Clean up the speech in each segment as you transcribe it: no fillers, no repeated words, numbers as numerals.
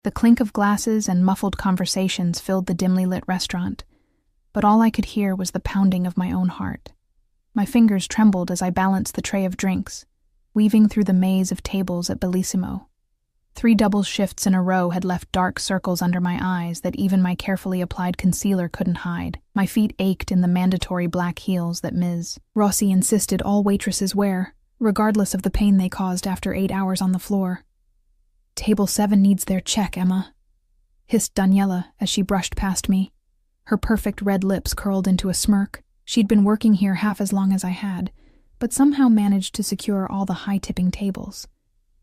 The clink of glasses and muffled conversations filled the dimly lit restaurant, but all I could hear was the pounding of my own heart. My fingers trembled as I balanced the tray of drinks, weaving through the maze of tables at Bellissimo. 3 double shifts in a row had left dark circles under my eyes that even my carefully applied concealer couldn't hide. My feet ached in the mandatory black heels that Ms. Rossi insisted all waitresses wear, regardless of the pain they caused after 8 hours on the floor. "Table 7 needs their check, Emma," hissed Daniela as she brushed past me. Her perfect red lips curled into a smirk. She'd been working here half as long as I had, but somehow managed to secure all the high-tipping tables.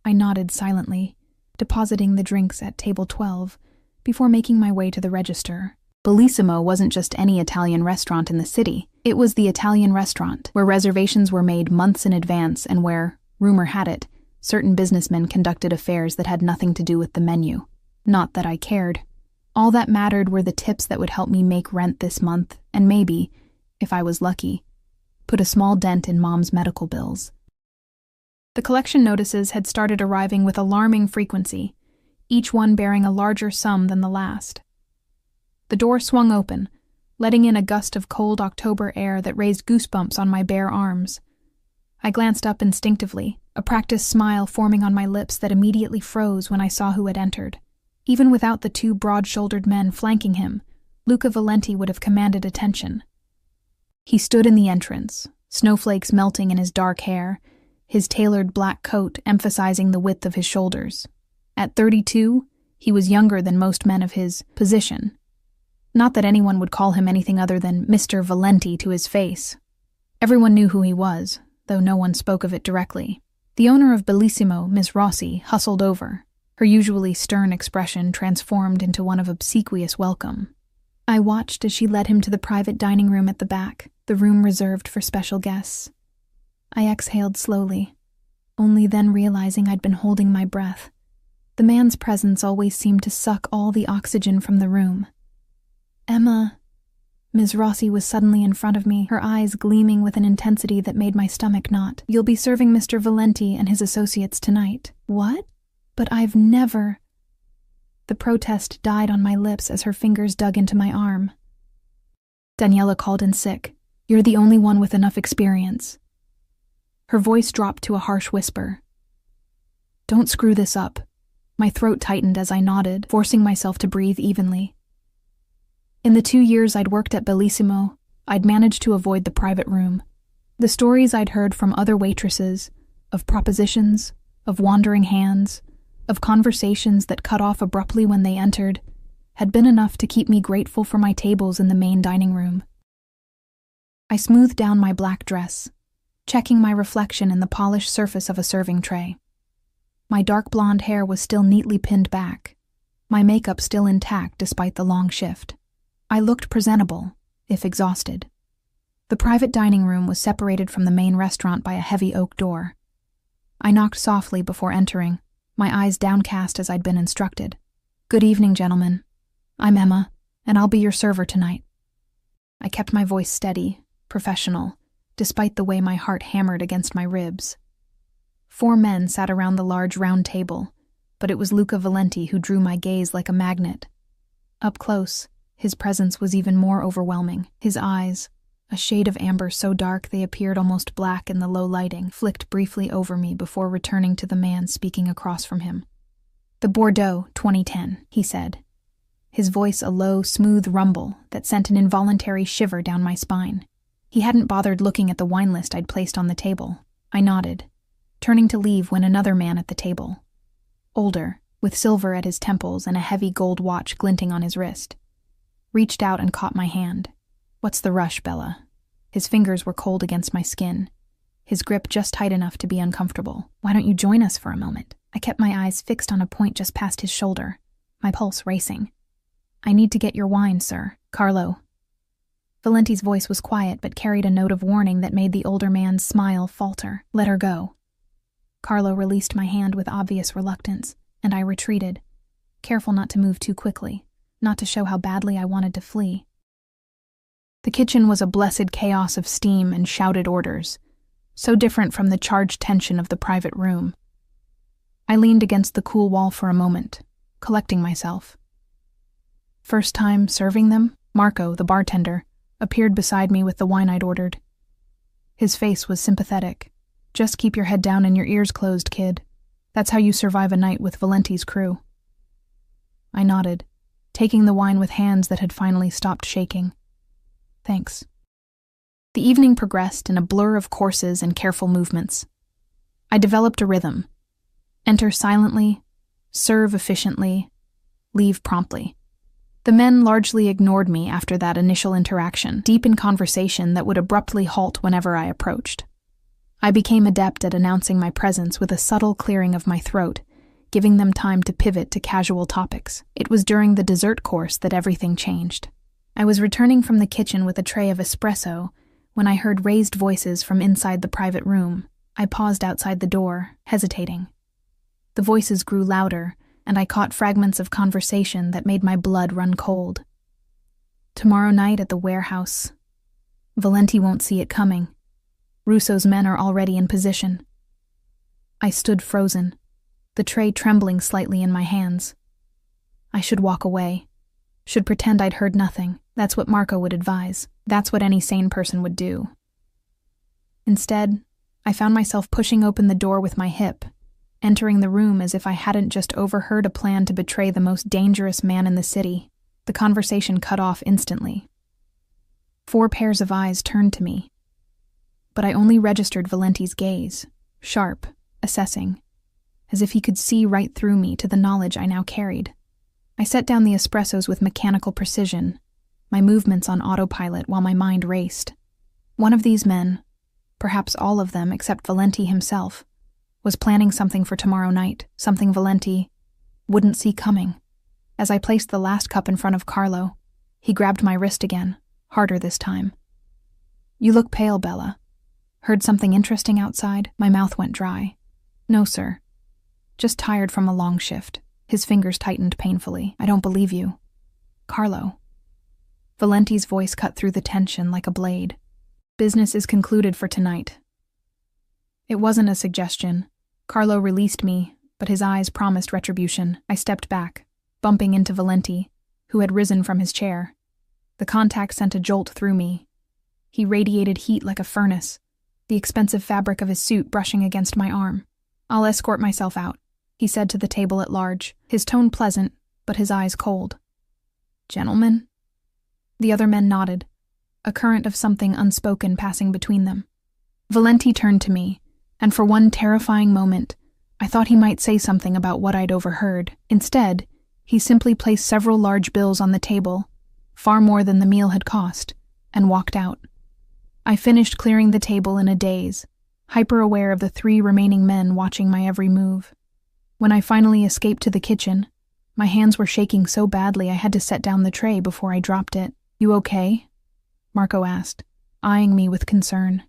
I nodded silently, depositing the drinks at table 12 before making my way to the register. Bellissimo wasn't just any Italian restaurant in the city. It was the Italian restaurant where reservations were made months in advance and where, rumor had it, certain businessmen conducted affairs that had nothing to do with the menu. Not that I cared. All that mattered were the tips that would help me make rent this month and maybe, if I was lucky, put a small dent in Mom's medical bills. The collection notices had started arriving with alarming frequency, each one bearing a larger sum than the last. The door swung open, letting in a gust of cold October air that raised goosebumps on my bare arms. I glanced up instinctively, a practiced smile forming on my lips that immediately froze when I saw who had entered. Even without the 2 broad-shouldered men flanking him, Luca Valenti would have commanded attention. He stood in the entrance, snowflakes melting in his dark hair, his tailored black coat emphasizing the width of his shoulders. At 32, he was younger than most men of his position. Not that anyone would call him anything other than Mr. Valenti to his face. Everyone knew who he was, though no one spoke of it directly. The owner of Bellissimo, Miss Rossi, hustled over, her usually stern expression transformed into one of obsequious welcome. I watched as she led him to the private dining room at the back, the room reserved for special guests. I exhaled slowly, only then realizing I'd been holding my breath. The man's presence always seemed to suck all the oxygen from the room. "Emma," Ms. Rossi was suddenly in front of me, her eyes gleaming with an intensity that made my stomach knot. "You'll be serving Mr. Valenti and his associates tonight." "What? But I've never—" The protest died on my lips as her fingers dug into my arm. "Daniela called in sick. You're the only one with enough experience." Her voice dropped to a harsh whisper. "Don't screw this up." My throat tightened as I nodded, forcing myself to breathe evenly. In the 2 years I'd worked at Bellissimo, I'd managed to avoid the private room. The stories I'd heard from other waitresses, of propositions, of wandering hands, of conversations that cut off abruptly when they entered, had been enough to keep me grateful for my tables in the main dining room. I smoothed down my black dress, checking my reflection in the polished surface of a serving tray. My dark blonde hair was still neatly pinned back, my makeup still intact despite the long shift. I looked presentable, if exhausted. The private dining room was separated from the main restaurant by a heavy oak door. I knocked softly before entering, my eyes downcast as I'd been instructed. "Good evening, gentlemen. I'm Emma, and I'll be your server tonight." I kept my voice steady, professional, despite the way my heart hammered against my ribs. 4 men sat around the large round table, but it was Luca Valenti who drew my gaze like a magnet. Up close, his presence was even more overwhelming. His eyes, a shade of amber so dark they appeared almost black in the low lighting, flicked briefly over me before returning to the man speaking across from him. "The Bordeaux 2010, he said, his voice a low, smooth rumble that sent an involuntary shiver down my spine. He hadn't bothered looking at the wine list I'd placed on the table. I nodded, turning to leave when another man at the table, older, with silver at his temples and a heavy gold watch glinting on his wrist, reached out and caught my hand. "What's the rush, Bella?" His fingers were cold against my skin, his grip just tight enough to be uncomfortable. "Why don't you join us for a moment?" I kept my eyes fixed on a point just past his shoulder, my pulse racing. "I need to get your wine, sir. Carlo." Valenti's voice was quiet but carried a note of warning that made the older man's smile falter. "Let her go." Carlo released my hand with obvious reluctance, and I retreated, careful not to move too quickly, not to show how badly I wanted to flee. The kitchen was a blessed chaos of steam and shouted orders, so different from the charged tension of the private room. I leaned against the cool wall for a moment, collecting myself. First time serving them, Marco, the bartender, appeared beside me with the wine I'd ordered. His face was sympathetic. "Just keep your head down and your ears closed, kid. That's how you survive a night with Valenti's crew." I nodded, taking the wine with hands that had finally stopped shaking. "Thanks." The evening progressed in a blur of courses and careful movements. I developed a rhythm. Enter silently, serve efficiently, leave promptly. The men largely ignored me after that initial interaction, deep in conversation that would abruptly halt whenever I approached. I became adept at announcing my presence with a subtle clearing of my throat, giving them time to pivot to casual topics. It was during the dessert course that everything changed. I was returning from the kitchen with a tray of espresso when I heard raised voices from inside the private room. I paused outside the door, hesitating. The voices grew louder, and I caught fragments of conversation that made my blood run cold. "Tomorrow night at the warehouse. Valenti won't see it coming. Russo's men are already in position." I stood frozen, the tray trembling slightly in my hands. I should walk away, should pretend I'd heard nothing. That's what Marco would advise. That's what any sane person would do. Instead, I found myself pushing open the door with my hip, entering the room as if I hadn't just overheard a plan to betray the most dangerous man in the city. The conversation cut off instantly. 4 pairs of eyes turned to me, but I only registered Valenti's gaze, sharp, assessing, as if he could see right through me to the knowledge I now carried. I set down the espressos with mechanical precision, my movements on autopilot while my mind raced. One of these men, perhaps all of them except Valenti himself, was planning something for tomorrow night, something Valenti wouldn't see coming. As I placed the last cup in front of Carlo, he grabbed my wrist again, harder this time. "You look pale, Bella. Heard something interesting outside?" My mouth went dry. "No, sir. Just tired from a long shift." His fingers tightened painfully. "I don't believe you." "Carlo." Valenti's voice cut through the tension like a blade. "Business is concluded for tonight." It wasn't a suggestion. Carlo released me, but his eyes promised retribution. I stepped back, bumping into Valenti, who had risen from his chair. The contact sent a jolt through me. He radiated heat like a furnace, the expensive fabric of his suit brushing against my arm. "I'll escort myself out," he said to the table at large, his tone pleasant, but his eyes cold. "Gentlemen?" The other men nodded, a current of something unspoken passing between them. Valenti turned to me, and for one terrifying moment, I thought he might say something about what I'd overheard. Instead, he simply placed several large bills on the table, far more than the meal had cost, and walked out. I finished clearing the table in a daze, hyper-aware of the 3 remaining men watching my every move. When I finally escaped to the kitchen, my hands were shaking so badly I had to set down the tray before I dropped it. "You okay?" Marco asked, eyeing me with concern.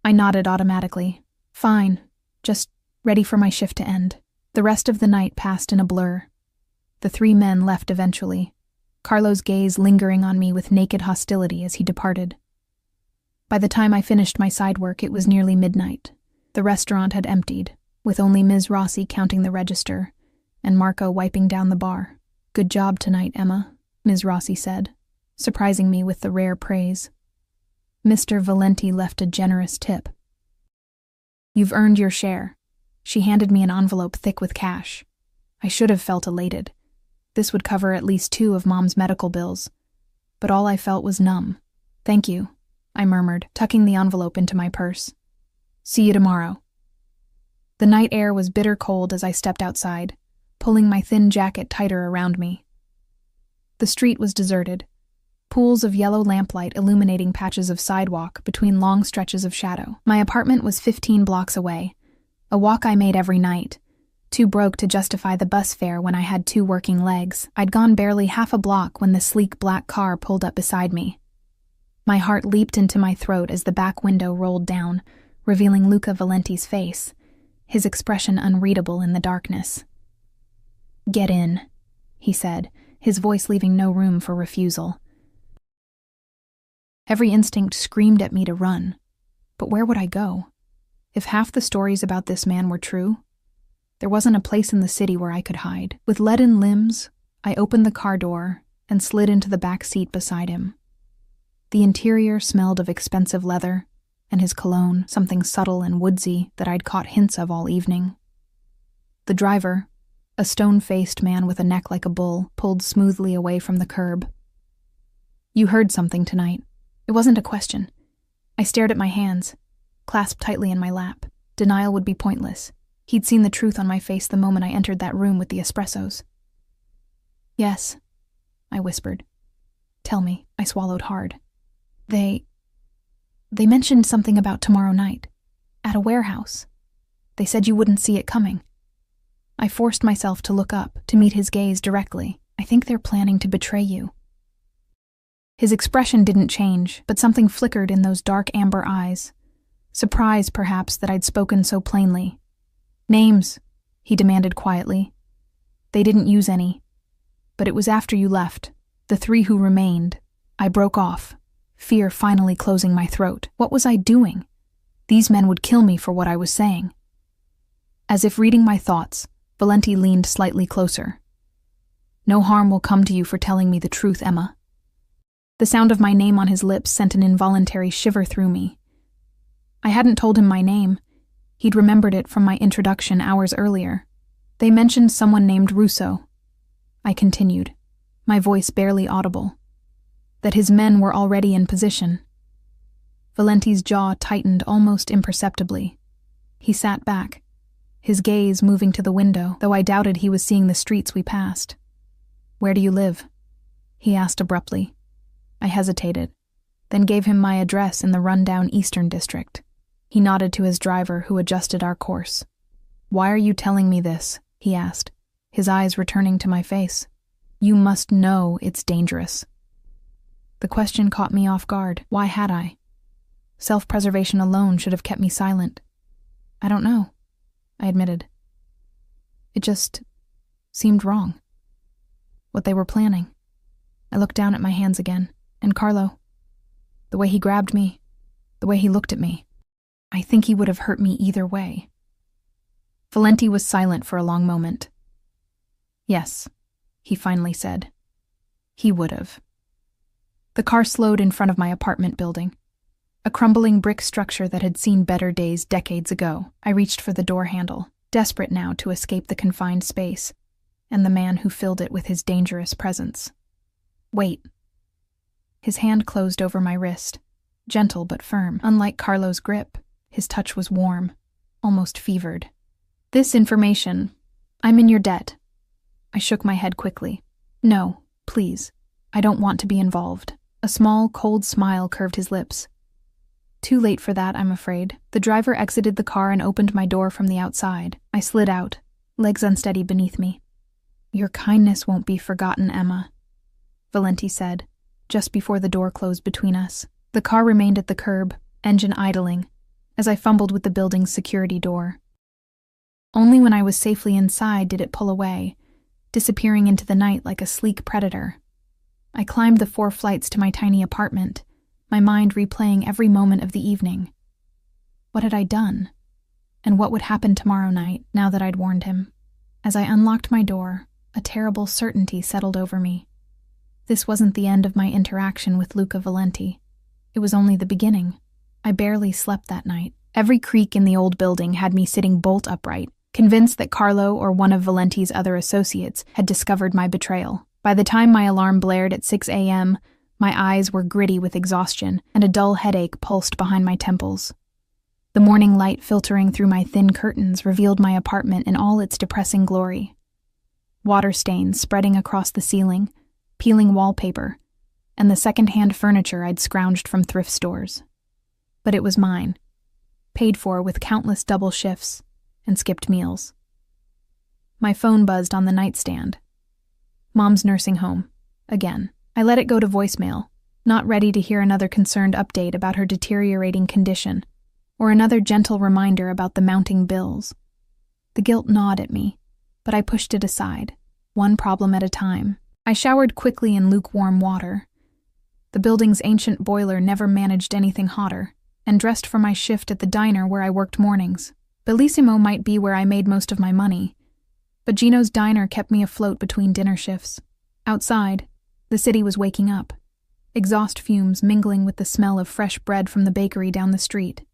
I nodded automatically. "Fine, just ready for my shift to end." The rest of the night passed in a blur. The 3 men left eventually, Carlo's gaze lingering on me with naked hostility as he departed. By the time I finished my side work, it was nearly midnight. The restaurant had emptied, with only Ms. Rossi counting the register, and Marco wiping down the bar. "Good job tonight, Emma," Ms. Rossi said, surprising me with the rare praise. Mr. Valenti left a generous tip. "You've earned your share." She handed me an envelope thick with cash. I should have felt elated. This would cover at least 2 of Mom's medical bills. But all I felt was numb. "Thank you," I murmured, tucking the envelope into my purse. "See you tomorrow." The night air was bitter cold as I stepped outside, pulling my thin jacket tighter around me. The street was deserted, pools of yellow lamplight illuminating patches of sidewalk between long stretches of shadow. My apartment was 15 blocks away, a walk I made every night, too broke to justify the bus fare when I had 2 working legs. I'd gone barely half a block when the sleek black car pulled up beside me. My heart leaped into my throat as the back window rolled down, revealing Luca Valenti's face, his expression unreadable in the darkness. "Get in," he said, his voice leaving no room for refusal. Every instinct screamed at me to run, but where would I go? If half the stories about this man were true, There wasn't a place in the city where I could hide. With leaden limbs, I opened the car door and slid into the back seat beside him. The interior smelled of expensive leather, and his cologne, something subtle and woodsy that I'd caught hints of all evening. The driver, a stone-faced man with a neck like a bull, pulled smoothly away from the curb. "You heard something tonight." It wasn't a question. I stared at my hands, clasped tightly in my lap. Denial would be pointless. He'd seen the truth on my face the moment I entered that room with the espressos. "Yes," I whispered. "Tell me." I swallowed hard. They mentioned something about tomorrow night, at a warehouse. They said you wouldn't see it coming." I forced myself to look up, to meet his gaze directly. "I think they're planning to betray you." His expression didn't change, but something flickered in those dark amber eyes. Surprise, perhaps, that I'd spoken so plainly. "Names," he demanded quietly. "They didn't use any. But it was after you left, the 3 who remained." I broke off, fear finally closing my throat. What was I doing? These men would kill me for what I was saying. As if reading my thoughts, Valenti leaned slightly closer. "No harm will come to you for telling me the truth, Emma." The sound of my name on his lips sent an involuntary shiver through me. I hadn't told him my name. He'd remembered it from my introduction hours earlier. "They mentioned someone named Russo," I continued, my voice barely audible. "That his men were already in position." Valenti's jaw tightened almost imperceptibly. He sat back, his gaze moving to the window, though I doubted he was seeing the streets we passed. "Where do you live?" he asked abruptly. I hesitated, then gave him my address in the rundown Eastern District. He nodded to his driver, who adjusted our course. "Why are you telling me this?" he asked, his eyes returning to my face. "You must know it's dangerous." The question caught me off guard. Why had I? Self-preservation alone should have kept me silent. "I don't know," I admitted. It just seemed wrong. What they were planning. I looked down at my hands again, and Carlo. The way he grabbed me, the way he looked at me. I think he would have hurt me either way. Valenti was silent for a long moment. "Yes," he finally said. "He would have." The car slowed in front of my apartment building, a crumbling brick structure that had seen better days decades ago. I reached for the door handle, desperate now to escape the confined space, and the man who filled it with his dangerous presence. "Wait." His hand closed over my wrist, gentle but firm. Unlike Carlo's grip, his touch was warm, almost fevered. "This information, I'm in your debt." I shook my head quickly. "No, please. I don't want to be involved." A small, cold smile curved his lips. "Too late for that, I'm afraid." The driver exited the car and opened my door from the outside. I slid out, legs unsteady beneath me. "Your kindness won't be forgotten, Emma," Valenti said, just before the door closed between us. The car remained at the curb, engine idling, as I fumbled with the building's security door. Only when I was safely inside did it pull away, disappearing into the night like a sleek predator. I climbed the 4 flights to my tiny apartment, my mind replaying every moment of the evening. What had I done? And what would happen tomorrow night, now that I'd warned him? As I unlocked my door, a terrible certainty settled over me. This wasn't the end of my interaction with Luca Valenti. It was only the beginning. I barely slept that night. Every creak in the old building had me sitting bolt upright, convinced that Carlo or one of Valenti's other associates had discovered my betrayal. By the time my alarm blared at 6 a.m., my eyes were gritty with exhaustion, and a dull headache pulsed behind my temples. The morning light filtering through my thin curtains revealed my apartment in all its depressing glory. Water stains spreading across the ceiling, peeling wallpaper, and the second-hand furniture I'd scrounged from thrift stores. But it was mine, paid for with countless double shifts and skipped meals. My phone buzzed on the nightstand. Mom's nursing home. Again. I let it go to voicemail, not ready to hear another concerned update about her deteriorating condition, or another gentle reminder about the mounting bills. The guilt gnawed at me, but I pushed it aside, one problem at a time. I showered quickly in lukewarm water. The building's ancient boiler never managed anything hotter, and dressed for my shift at the diner where I worked mornings. Bellissimo might be where I made most of my money, but Gino's diner kept me afloat between dinner shifts. Outside, the city was waking up, exhaust fumes mingling with the smell of fresh bread from the bakery down the street.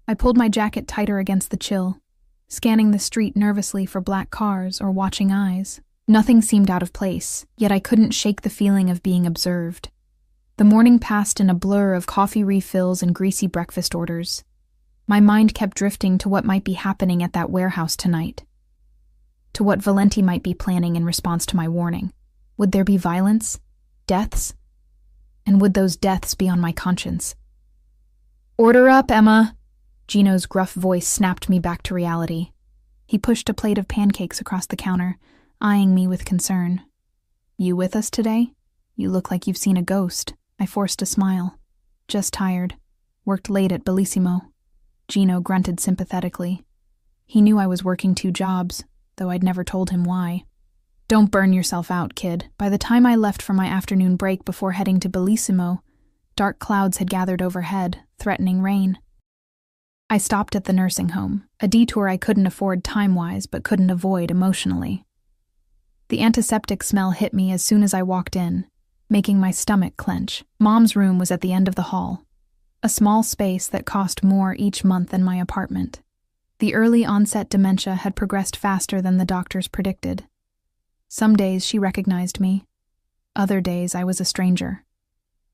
I pulled my jacket tighter against the chill, scanning the street nervously for black cars or watching eyes. Nothing seemed out of place, yet I couldn't shake the feeling of being observed. The morning passed in a blur of coffee refills and greasy breakfast orders. My mind kept drifting to what might be happening at that warehouse tonight, to what Valenti might be planning in response to my warning. Would there be violence? Deaths? And would those deaths be on my conscience? "Order up, Emma!" Gino's gruff voice snapped me back to reality. He pushed a plate of pancakes across the counter, eyeing me with concern. "You with us today? You look like you've seen a ghost." I forced a smile. "Just tired. Worked late at Bellissimo." Gino grunted sympathetically. He knew I was working 2 jobs, though I'd never told him why. "Don't burn yourself out, kid." By the time I left for my afternoon break before heading to Bellissimo, dark clouds had gathered overhead, threatening rain. I stopped at the nursing home, a detour I couldn't afford time-wise but couldn't avoid emotionally. The antiseptic smell hit me as soon as I walked in, making my stomach clench. Mom's room was at the end of the hall, a small space that cost more each month than my apartment. The early onset dementia had progressed faster than the doctors predicted. Some days she recognized me. Other days I was a stranger.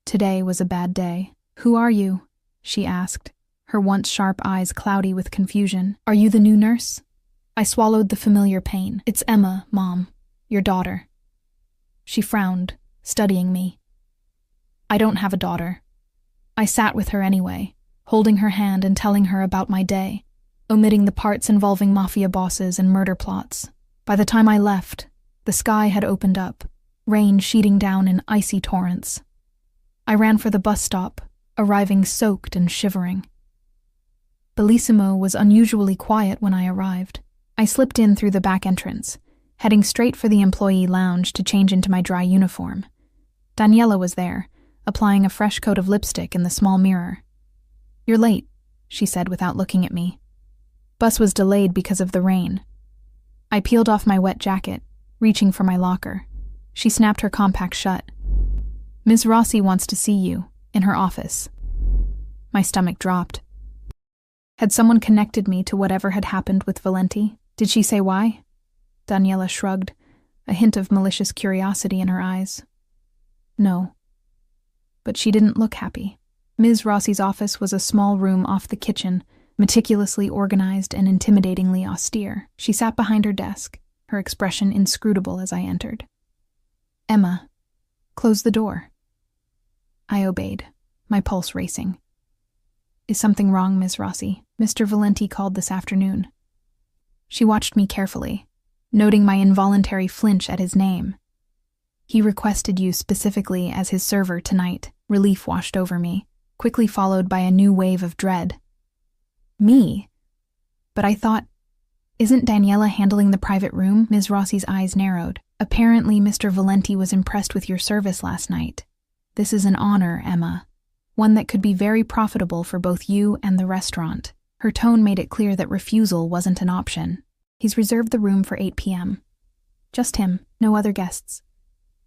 Today was a bad day. "Who are you?" she asked, her once sharp eyes cloudy with confusion. "Are you the new nurse?" I swallowed the familiar pain. "It's Emma, Mom, your daughter." She frowned, studying me. "I don't have a daughter." I sat with her anyway, holding her hand and telling her about my day, omitting the parts involving Mafia bosses and murder plots. By the time I left, the sky had opened up, rain sheeting down in icy torrents. I ran for the bus stop, arriving soaked and shivering. Bellissimo was unusually quiet when I arrived. I slipped in through the back entrance, heading straight for the employee lounge to change into my dry uniform. Daniela was there, applying a fresh coat of lipstick in the small mirror. "You're late," she said without looking at me. "Bus was delayed because of the rain." I peeled off my wet jacket, reaching for my locker. She snapped her compact shut. "Ms. Rossi wants to see you, in her office." My stomach dropped. Had someone connected me to whatever had happened with Valenti? Did she say why? Daniela shrugged, a hint of malicious curiosity in her eyes. No. But she didn't look happy. Ms. Rossi's office was a small room off the kitchen, meticulously organized and intimidatingly austere. She sat behind her desk, her expression inscrutable as I entered. "Emma, close the door." I obeyed, my pulse racing. "Is something wrong, Ms. Rossi? Mr. Valenti called this afternoon." She watched me carefully, noting my involuntary flinch at his name. "He requested you specifically as his server tonight." Relief washed over me, quickly followed by a new wave of dread. Me? But I thought, isn't Daniela handling the private room? Ms. Rossi's eyes narrowed. "Apparently Mr. Valenti was impressed with your service last night. This is an honor, Emma. One that could be very profitable for both you and the restaurant." Her tone made it clear that refusal wasn't an option. "He's reserved the room for 8 p.m. Just him, no other guests.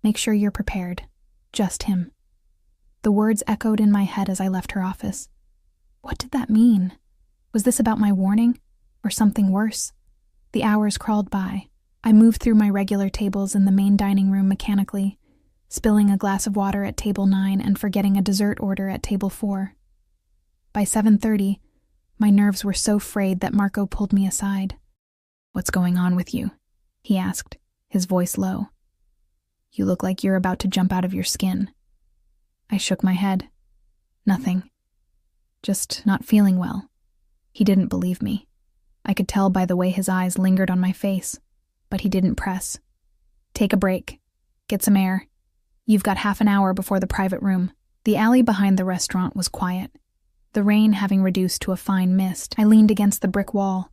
Make sure you're prepared. Just him." The words echoed in my head as I left her office. What did that mean? Was this about my warning? Or something worse? The hours crawled by. I moved through my regular tables in the main dining room mechanically, spilling a glass of water at table 9 and forgetting a dessert order at table 4. By 7:30, my nerves were so frayed that Marco pulled me aside. "What's going on with you?" he asked, his voice low. "You look like you're about to jump out of your skin." I shook my head. "Nothing. Just not feeling well." He didn't believe me. I could tell by the way his eyes lingered on my face, but he didn't press. "Take a break. Get some air. You've got half an hour before the private room." The alley behind the restaurant was quiet, the rain having reduced to a fine mist. I leaned against the brick wall,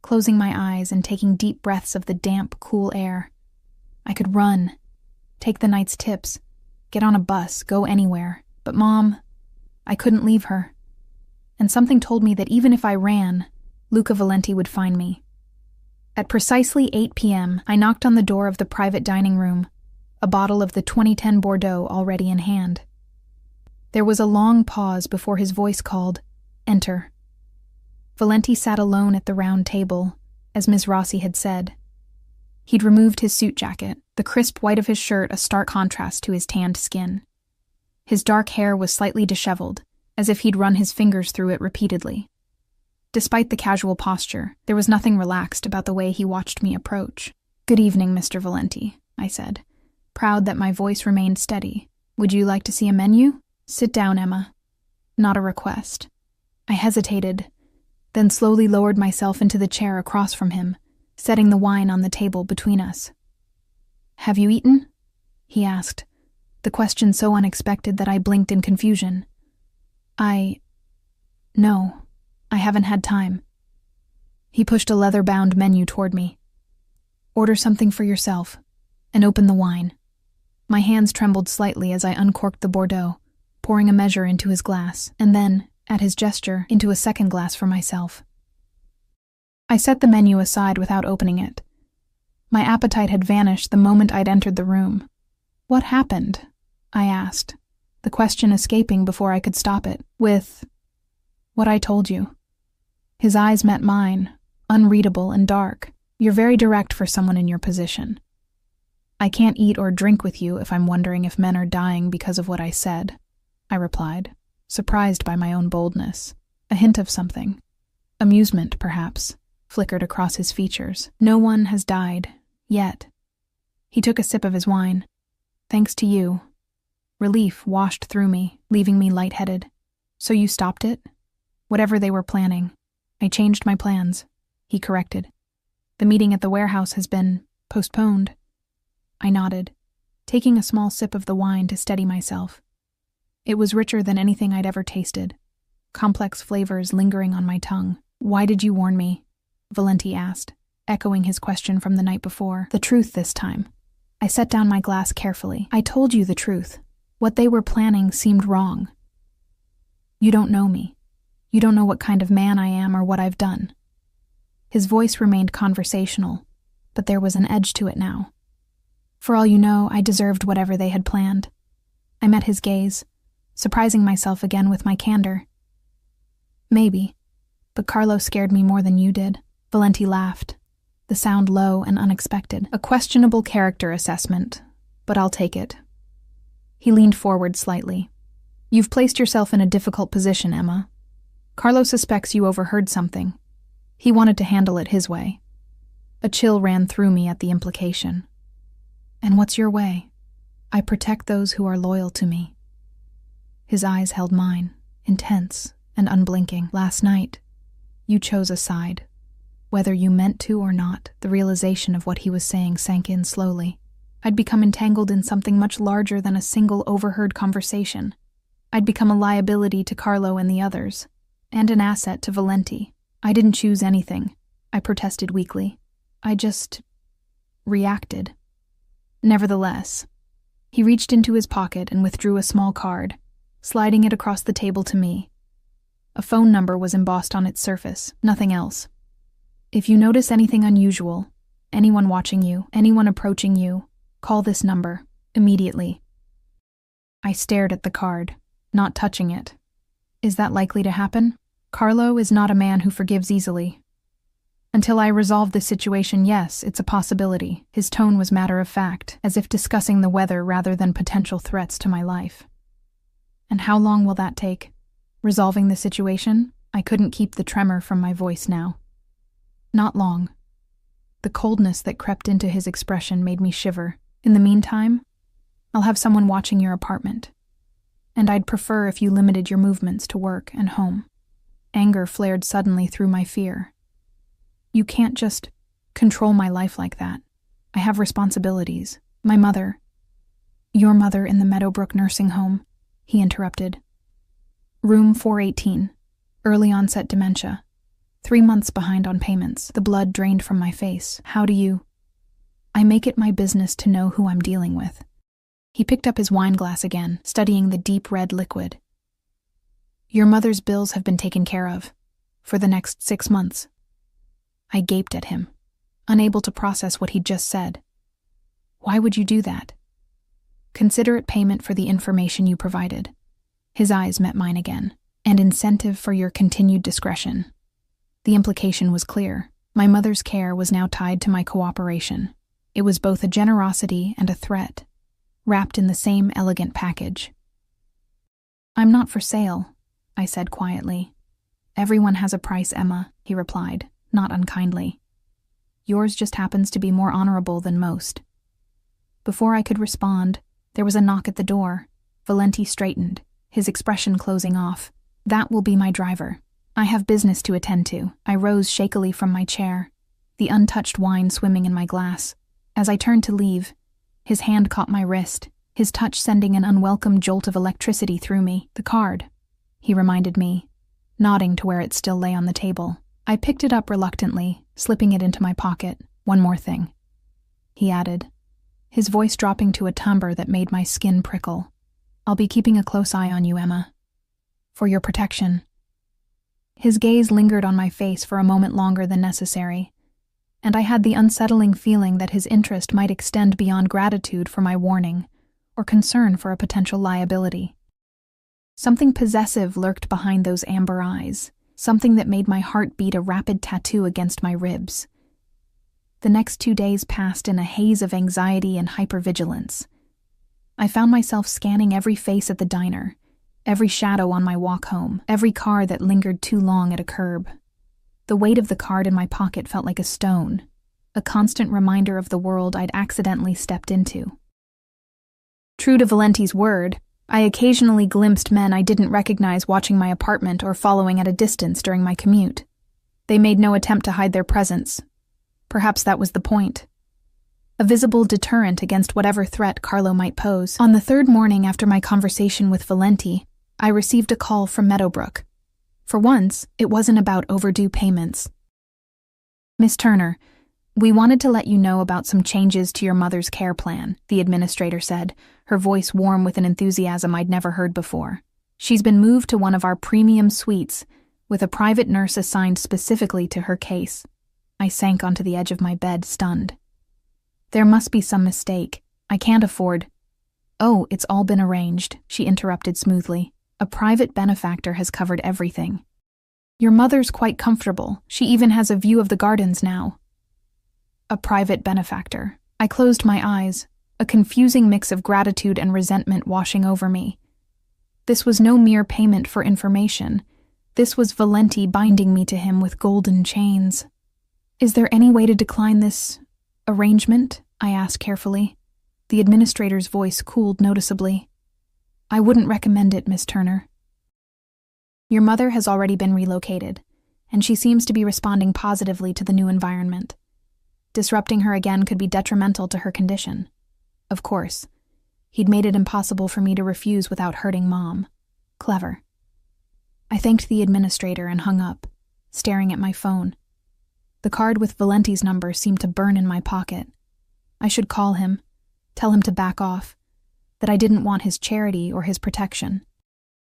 closing my eyes and taking deep breaths of the damp, cool air. I could run, take the night's tips, get on a bus, go anywhere. But Mom, I couldn't leave her. And something told me that even if I ran, Luca Valenti would find me. At precisely 8 p.m., I knocked on the door of the private dining room, a bottle of the 2010 Bordeaux already in hand. There was a long pause before his voice called, "Enter." Valenti sat alone at the round table, as Ms. Rossi had said. He'd removed his suit jacket, the crisp white of his shirt a stark contrast to his tanned skin. His dark hair was slightly disheveled, as if he'd run his fingers through it repeatedly. Despite the casual posture, there was nothing relaxed about the way he watched me approach. "Good evening, Mr. Valenti," I said, proud that my voice remained steady. "Would you like to see a menu?" "Sit down, Emma." "Not a request." I hesitated, then slowly lowered myself into the chair across from him, setting the wine on the table between us. "Have you eaten?" he asked, the question so unexpected that I blinked in confusion. No, I haven't had time." He pushed a leather-bound menu toward me. "Order something for yourself, and open the wine." My hands trembled slightly as I uncorked the Bordeaux, pouring a measure into his glass, and then, at his gesture, into a second glass for myself. I set the menu aside without opening it. My appetite had vanished the moment I'd entered the room. "What happened?" I asked, the question escaping before I could stop it. "With what I told you." His eyes met mine, unreadable and dark. "You're very direct for someone in your position. I can't eat or drink with you if I'm wondering if men are dying because of what I said," I replied, surprised by my own boldness. A hint of something, amusement perhaps, flickered across his features. "No one has died, yet." He took a sip of his wine. "Thanks to you." Relief washed through me, leaving me lightheaded. "So you stopped it?" "Whatever they were planning. I changed my plans," he corrected. "The meeting at the warehouse has been postponed." I nodded, taking a small sip of the wine to steady myself. It was richer than anything I'd ever tasted, complex flavors lingering on my tongue. "Why did you warn me?" Valenti asked, echoing his question from the night before. "The truth this time." I set down my glass carefully. "I told you the truth. What they were planning seemed wrong. You don't know me. You don't know what kind of man I am or what I've done." His voice remained conversational, but there was an edge to it now. "For all you know, I deserved whatever they had planned." I met his gaze, surprising myself again with my candor. "Maybe, but Carlo scared me more than you did." Valenti laughed, the sound low and unexpected. "A questionable character assessment, but I'll take it." He leaned forward slightly. "You've placed yourself in a difficult position, Emma. Carlo suspects you overheard something. He wanted to handle it his way." A chill ran through me at the implication. "And what's your way?" "I protect those who are loyal to me." His eyes held mine, intense and unblinking. "Last night, you chose a side. Whether you meant to or not, the realization of what he was saying sank in slowly. I'd become entangled in something much larger than a single overheard conversation. I'd become a liability to Carlo and the others, and an asset to Valenti. I didn't choose anything," I protested weakly. "I just reacted." Nevertheless, he reached into his pocket and withdrew a small card, sliding it across the table to me. A phone number was embossed on its surface, nothing else. "If you notice anything unusual, anyone watching you, anyone approaching you, call this number, immediately." I stared at the card, not touching it. "Is that likely to happen?" "Carlo is not a man who forgives easily. Until I resolve this situation, yes, it's a possibility." His tone was matter-of-fact, as if discussing the weather rather than potential threats to my life. "And how long will that take?" "Resolving the situation?" I couldn't keep the tremor from my voice now. "Not long." The coldness that crept into his expression made me shiver. "In the meantime, I'll have someone watching your apartment. And I'd prefer if you limited your movements to work and home." Anger flared suddenly through my fear. "You can't just control my life like that. I have responsibilities. My mother—" "Your mother in the Meadowbrook nursing home," he interrupted. "Room 418, early onset dementia. 3 months behind on payments." The blood drained from my face. "How do you—" "I make it my business to know who I'm dealing with." He picked up his wine glass again, studying the deep red liquid. "Your mother's bills have been taken care of. For the next 6 months. I gaped at him, unable to process what he'd just said. Why would you do that? Considerate payment for the information you provided. His eyes met mine again. And incentive for your continued discretion. The implication was clear. My mother's care was now tied to my cooperation. It was both a generosity and a threat, wrapped in the same elegant package. I'm not for sale, I said quietly. Everyone has a price, Emma, he replied, not unkindly. Yours just happens to be more honorable than most. Before I could respond, there was a knock at the door. Valenti straightened, his expression closing off. That will be my driver. I have business to attend to. I rose shakily from my chair, the untouched wine swimming in my glass. As I turned to leave, his hand caught my wrist, his touch sending an unwelcome jolt of electricity through me. The card, he reminded me, nodding to where it still lay on the table. I picked it up reluctantly, slipping it into my pocket. One more thing, he added, his voice dropping to a timbre that made my skin prickle. I'll be keeping a close eye on you, Emma. For your protection. His gaze lingered on my face for a moment longer than necessary, and I had the unsettling feeling that his interest might extend beyond gratitude for my warning or concern for a potential liability. Something possessive lurked behind those amber eyes, something that made my heart beat a rapid tattoo against my ribs. The next 2 days passed in a haze of anxiety and hypervigilance. I found myself scanning every face at the diner, every shadow on my walk home, every car that lingered too long at a curb. The weight of the card in my pocket felt like a stone, a constant reminder of the world I'd accidentally stepped into. True to Valenti's word, I occasionally glimpsed men I didn't recognize watching my apartment or following at a distance during my commute. They made no attempt to hide their presence. Perhaps that was the point. A visible deterrent against whatever threat Carlo might pose. On the third morning after my conversation with Valenti, I received a call from Meadowbrook. For once, it wasn't about overdue payments. Miss Turner, we wanted to let you know about some changes to your mother's care plan, the administrator said, her voice warm with an enthusiasm I'd never heard before. She's been moved to one of our premium suites, with a private nurse assigned specifically to her case. I sank onto the edge of my bed, stunned. There must be some mistake. I can't afford. Oh, it's all been arranged, she interrupted smoothly. A private benefactor has covered everything. Your mother's quite comfortable. She even has a view of the gardens now. A private benefactor. I closed my eyes, a confusing mix of gratitude and resentment washing over me. This was no mere payment for information. This was Valenti binding me to him with golden chains. Is there any way to decline this arrangement? I asked carefully. The administrator's voice cooled noticeably. I wouldn't recommend it, Miss Turner. Your mother has already been relocated, and she seems to be responding positively to the new environment. Disrupting her again could be detrimental to her condition. Of course, he'd made it impossible for me to refuse without hurting Mom. Clever. I thanked the administrator and hung up, staring at my phone. The card with Valenti's number seemed to burn in my pocket. I should call him, tell him to back off, that I didn't want his charity or his protection.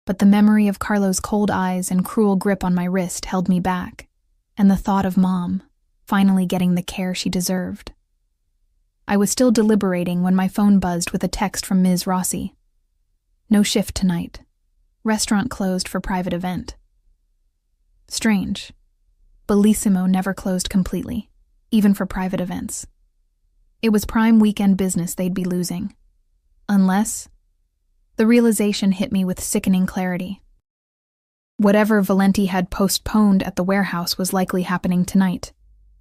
But the memory of Carlo's cold eyes and cruel grip on my wrist held me back, and the thought of Mom finally getting the care she deserved. I was still deliberating when my phone buzzed with a text from Ms. Rossi. No shift tonight. Restaurant closed for private event. Strange. Bellissimo never closed completely, even for private events. It was prime weekend business they'd be losing. Unless... The realization hit me with sickening clarity. Whatever Valenti had postponed at the warehouse was likely happening tonight,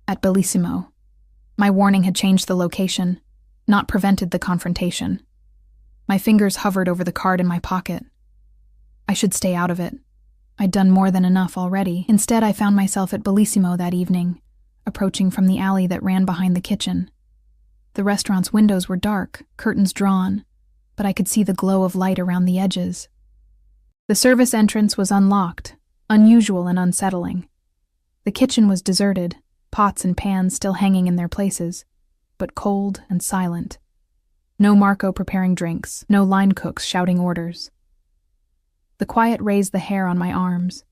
at Bellissimo. My warning had changed the location, not prevented the confrontation. My fingers hovered over the card in my pocket. I should stay out of it. I'd done more than enough already. Instead, I found myself at Bellissimo that evening, approaching from the alley that ran behind the kitchen. The restaurant's windows were dark, curtains drawn, but I could see the glow of light around the edges. The service entrance was unlocked, unusual and unsettling. The kitchen was deserted, pots and pans still hanging in their places, but cold and silent. No Marco preparing drinks, no line cooks shouting orders. The quiet raised the hair on my arms.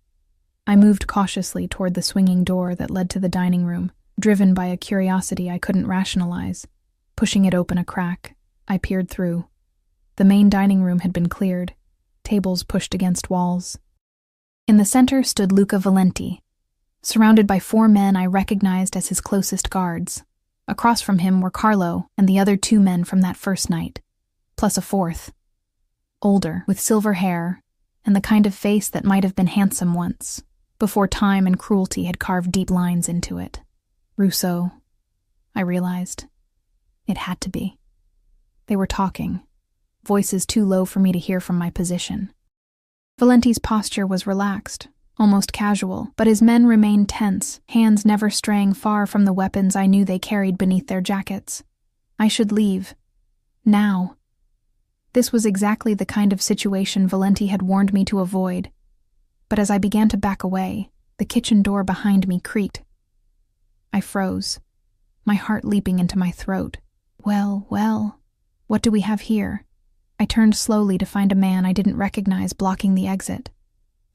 I moved cautiously toward the swinging door that led to the dining room, driven by a curiosity I couldn't rationalize. Pushing it open a crack, I peered through. The main dining room had been cleared, tables pushed against walls. In the center stood Luca Valenti, surrounded by 4 men I recognized as his closest guards. Across from him were Carlo and the other 2 men from that first night, plus a 4th. Older, with silver hair, and the kind of face that might have been handsome once, before time and cruelty had carved deep lines into it. Russo, I realized. It had to be. They were talking, voices too low for me to hear from my position. Valenti's posture was relaxed, almost casual, but his men remained tense, hands never straying far from the weapons I knew they carried beneath their jackets. I should leave. Now. This was exactly the kind of situation Valenti had warned me to avoid. But as I began to back away, the kitchen door behind me creaked. I froze, my heart leaping into my throat. Well, what do we have here? I turned slowly to find a man I didn't recognize blocking the exit.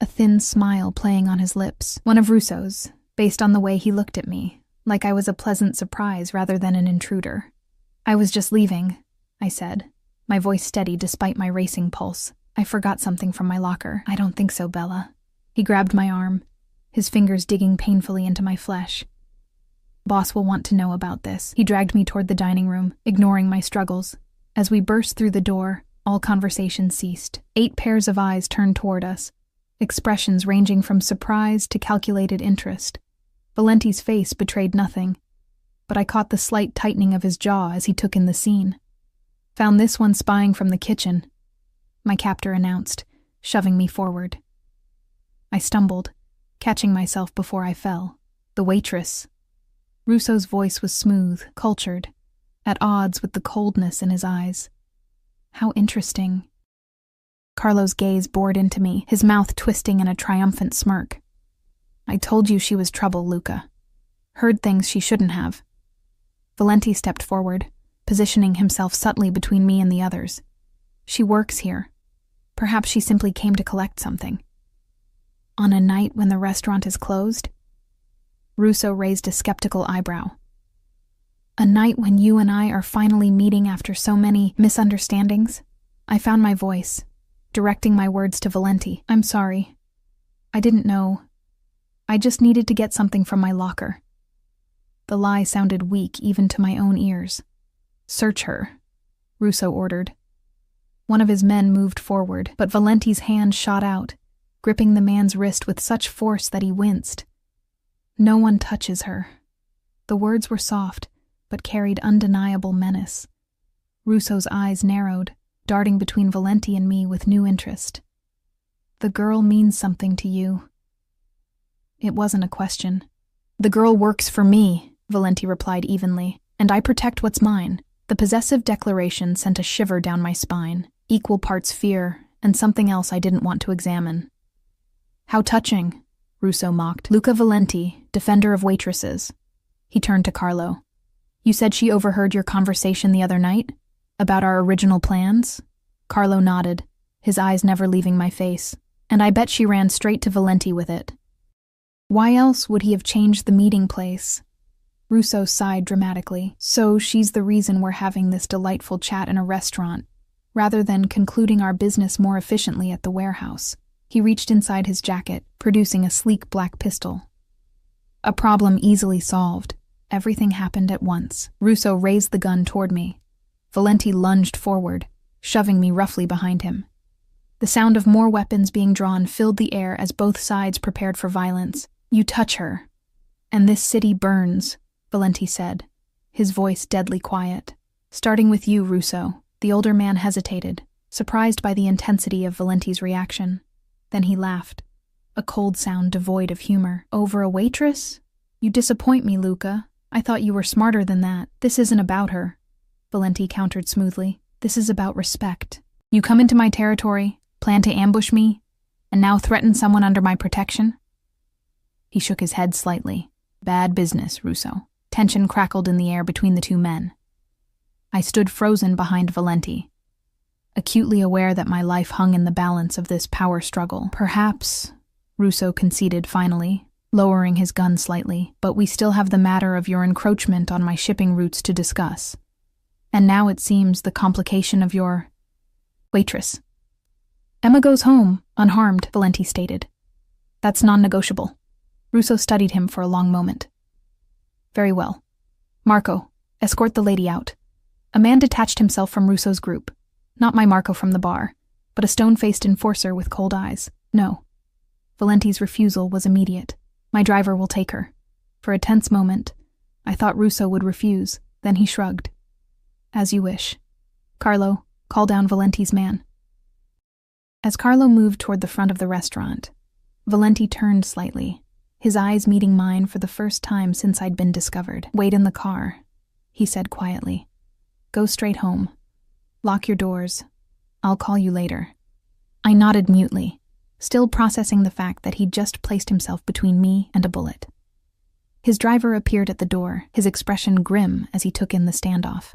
A thin smile playing on his lips, one of Russo's, based on the way he looked at me, like I was a pleasant surprise rather than an intruder. I was just leaving, I said, my voice steady despite my racing pulse. I forgot something from my locker. I don't think so, Bella. He grabbed my arm, his fingers digging painfully into my flesh. Boss will want to know about this. He dragged me toward the dining room, ignoring my struggles. As we burst through the door, all conversation ceased. 8 pairs of eyes turned toward us, expressions ranging from surprise to calculated interest. Valenti's face betrayed nothing, but I caught the slight tightening of his jaw as he took in the scene. Found this one spying from the kitchen, my captor announced, shoving me forward. I stumbled, catching myself before I fell. The waitress. Russo's voice was smooth, cultured, at odds with the coldness in his eyes. How interesting. Carlo's gaze bored into me, his mouth twisting in a triumphant smirk. I told you she was trouble, Luca. Heard things she shouldn't have. Valenti stepped forward, positioning himself subtly between me and the others. She works here. Perhaps she simply came to collect something. On a night when the restaurant is closed? Russo raised a skeptical eyebrow. A night when you and I are finally meeting after so many misunderstandings? I found my voice, directing my words to Valenti. I'm sorry. I didn't know. I just needed to get something from my locker. The lie sounded weak even to my own ears. Search her, Russo ordered. One of his men moved forward, but Valenti's hand shot out, gripping the man's wrist with such force that he winced. No one touches her. The words were soft, but carried undeniable menace. Russo's eyes narrowed, darting between Valenti and me with new interest. The girl means something to you. It wasn't a question. The girl works for me, Valenti replied evenly, and I protect what's mine. The possessive declaration sent a shiver down my spine, equal parts fear and something else I didn't want to examine. How touching, Russo mocked. Luca Valenti, defender of waitresses. He turned to Carlo. You said she overheard your conversation the other night? About our original plans? Carlo nodded, his eyes never leaving my face, and I bet she ran straight to Valenti with it. Why else would he have changed the meeting place? Russo sighed dramatically. So she's the reason we're having this delightful chat in a restaurant, rather than concluding our business more efficiently at the warehouse. He reached inside his jacket, producing a sleek black pistol. A problem easily solved. Everything happened at once. Russo raised the gun toward me. Valenti lunged forward, shoving me roughly behind him. The sound of more weapons being drawn filled the air as both sides prepared for violence. You touch her, and this city burns, Valenti said, his voice deadly quiet. Starting with you, Russo. The older man hesitated, surprised by the intensity of Valenti's reaction. Then he laughed, a cold sound devoid of humor. Over a waitress? You disappoint me, Luca. I thought you were smarter than that. This isn't about her, Valenti countered smoothly. This is about respect. You come into my territory, plan to ambush me, and now threaten someone under my protection? He shook his head slightly. Bad business, Russo. Tension crackled in the air between the 2 men. I stood frozen behind Valenti, acutely aware that my life hung in the balance of this power struggle. Perhaps, Russo conceded finally, lowering his gun slightly. But we still have the matter of your encroachment on my shipping routes to discuss. And now it seems the complication of your... Waitress. Emma goes home, unharmed, Valenti stated. That's non-negotiable. Russo studied him for a long moment. Very well. Marco, escort the lady out. A man detached himself from Russo's group. Not my Marco from the bar, but a stone-faced enforcer with cold eyes. No. Valenti's refusal was immediate. My driver will take her. For a tense moment, I thought Russo would refuse, then he shrugged. As you wish. Carlo, call down Valenti's man. As Carlo moved toward the front of the restaurant, Valenti turned slightly, his eyes meeting mine for the first time since I'd been discovered. Wait in the car, he said quietly. Go straight home. Lock your doors. I'll call you later. I nodded mutely, still processing the fact that he'd just placed himself between me and a bullet. His driver appeared at the door, his expression grim as he took in the standoff.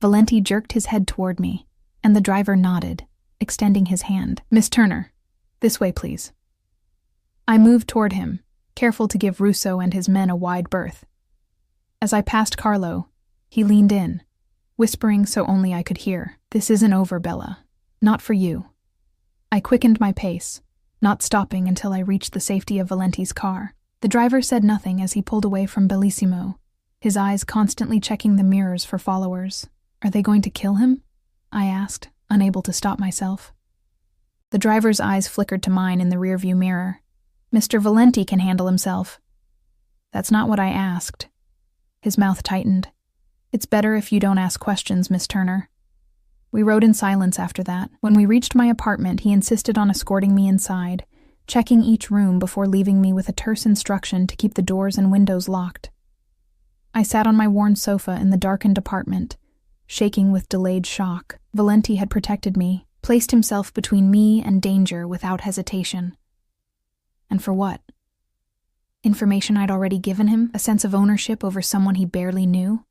Valenti jerked his head toward me, and the driver nodded, extending his hand. Miss Turner, this way, please. I moved toward him, careful to give Russo and his men a wide berth. As I passed Carlo, he leaned in, whispering so only I could hear. This isn't over, Bella. Not for you. I quickened my pace, not stopping until I reached the safety of Valenti's car. The driver said nothing as he pulled away from Bellissimo, his eyes constantly checking the mirrors for followers. Are they going to kill him? I asked, unable to stop myself. The driver's eyes flickered to mine in the rearview mirror. Mr. Valenti can handle himself. That's not what I asked. His mouth tightened. It's better if you don't ask questions, Miss Turner. We rode in silence after that. When we reached my apartment, he insisted on escorting me inside, checking each room before leaving me with a terse instruction to keep the doors and windows locked. I sat on my worn sofa in the darkened apartment, shaking with delayed shock. Valenti had protected me, placed himself between me and danger without hesitation. And for what? Information I'd already given him? A sense of ownership over someone he barely knew?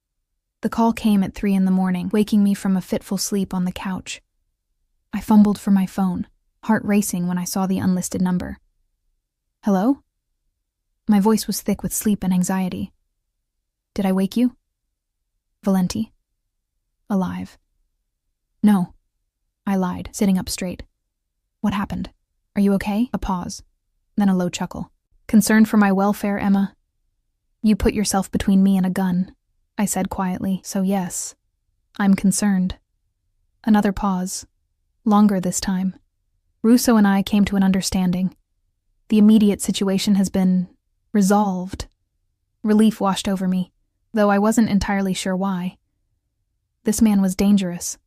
The call came at 3 a.m, waking me from a fitful sleep on the couch. I fumbled for my phone, heart racing when I saw the unlisted number. Hello? My voice was thick with sleep and anxiety. Did I wake you? Valenti. Alive. No. I lied, sitting up straight. What happened? Are you okay? A pause, then a low chuckle. Concerned for my welfare, Emma? You put yourself between me and a gun, I said quietly, so yes, I'm concerned. Another pause, longer this time. Russo and I came to an understanding. The immediate situation has been resolved. Relief washed over me, though I wasn't entirely sure why. This man was dangerous,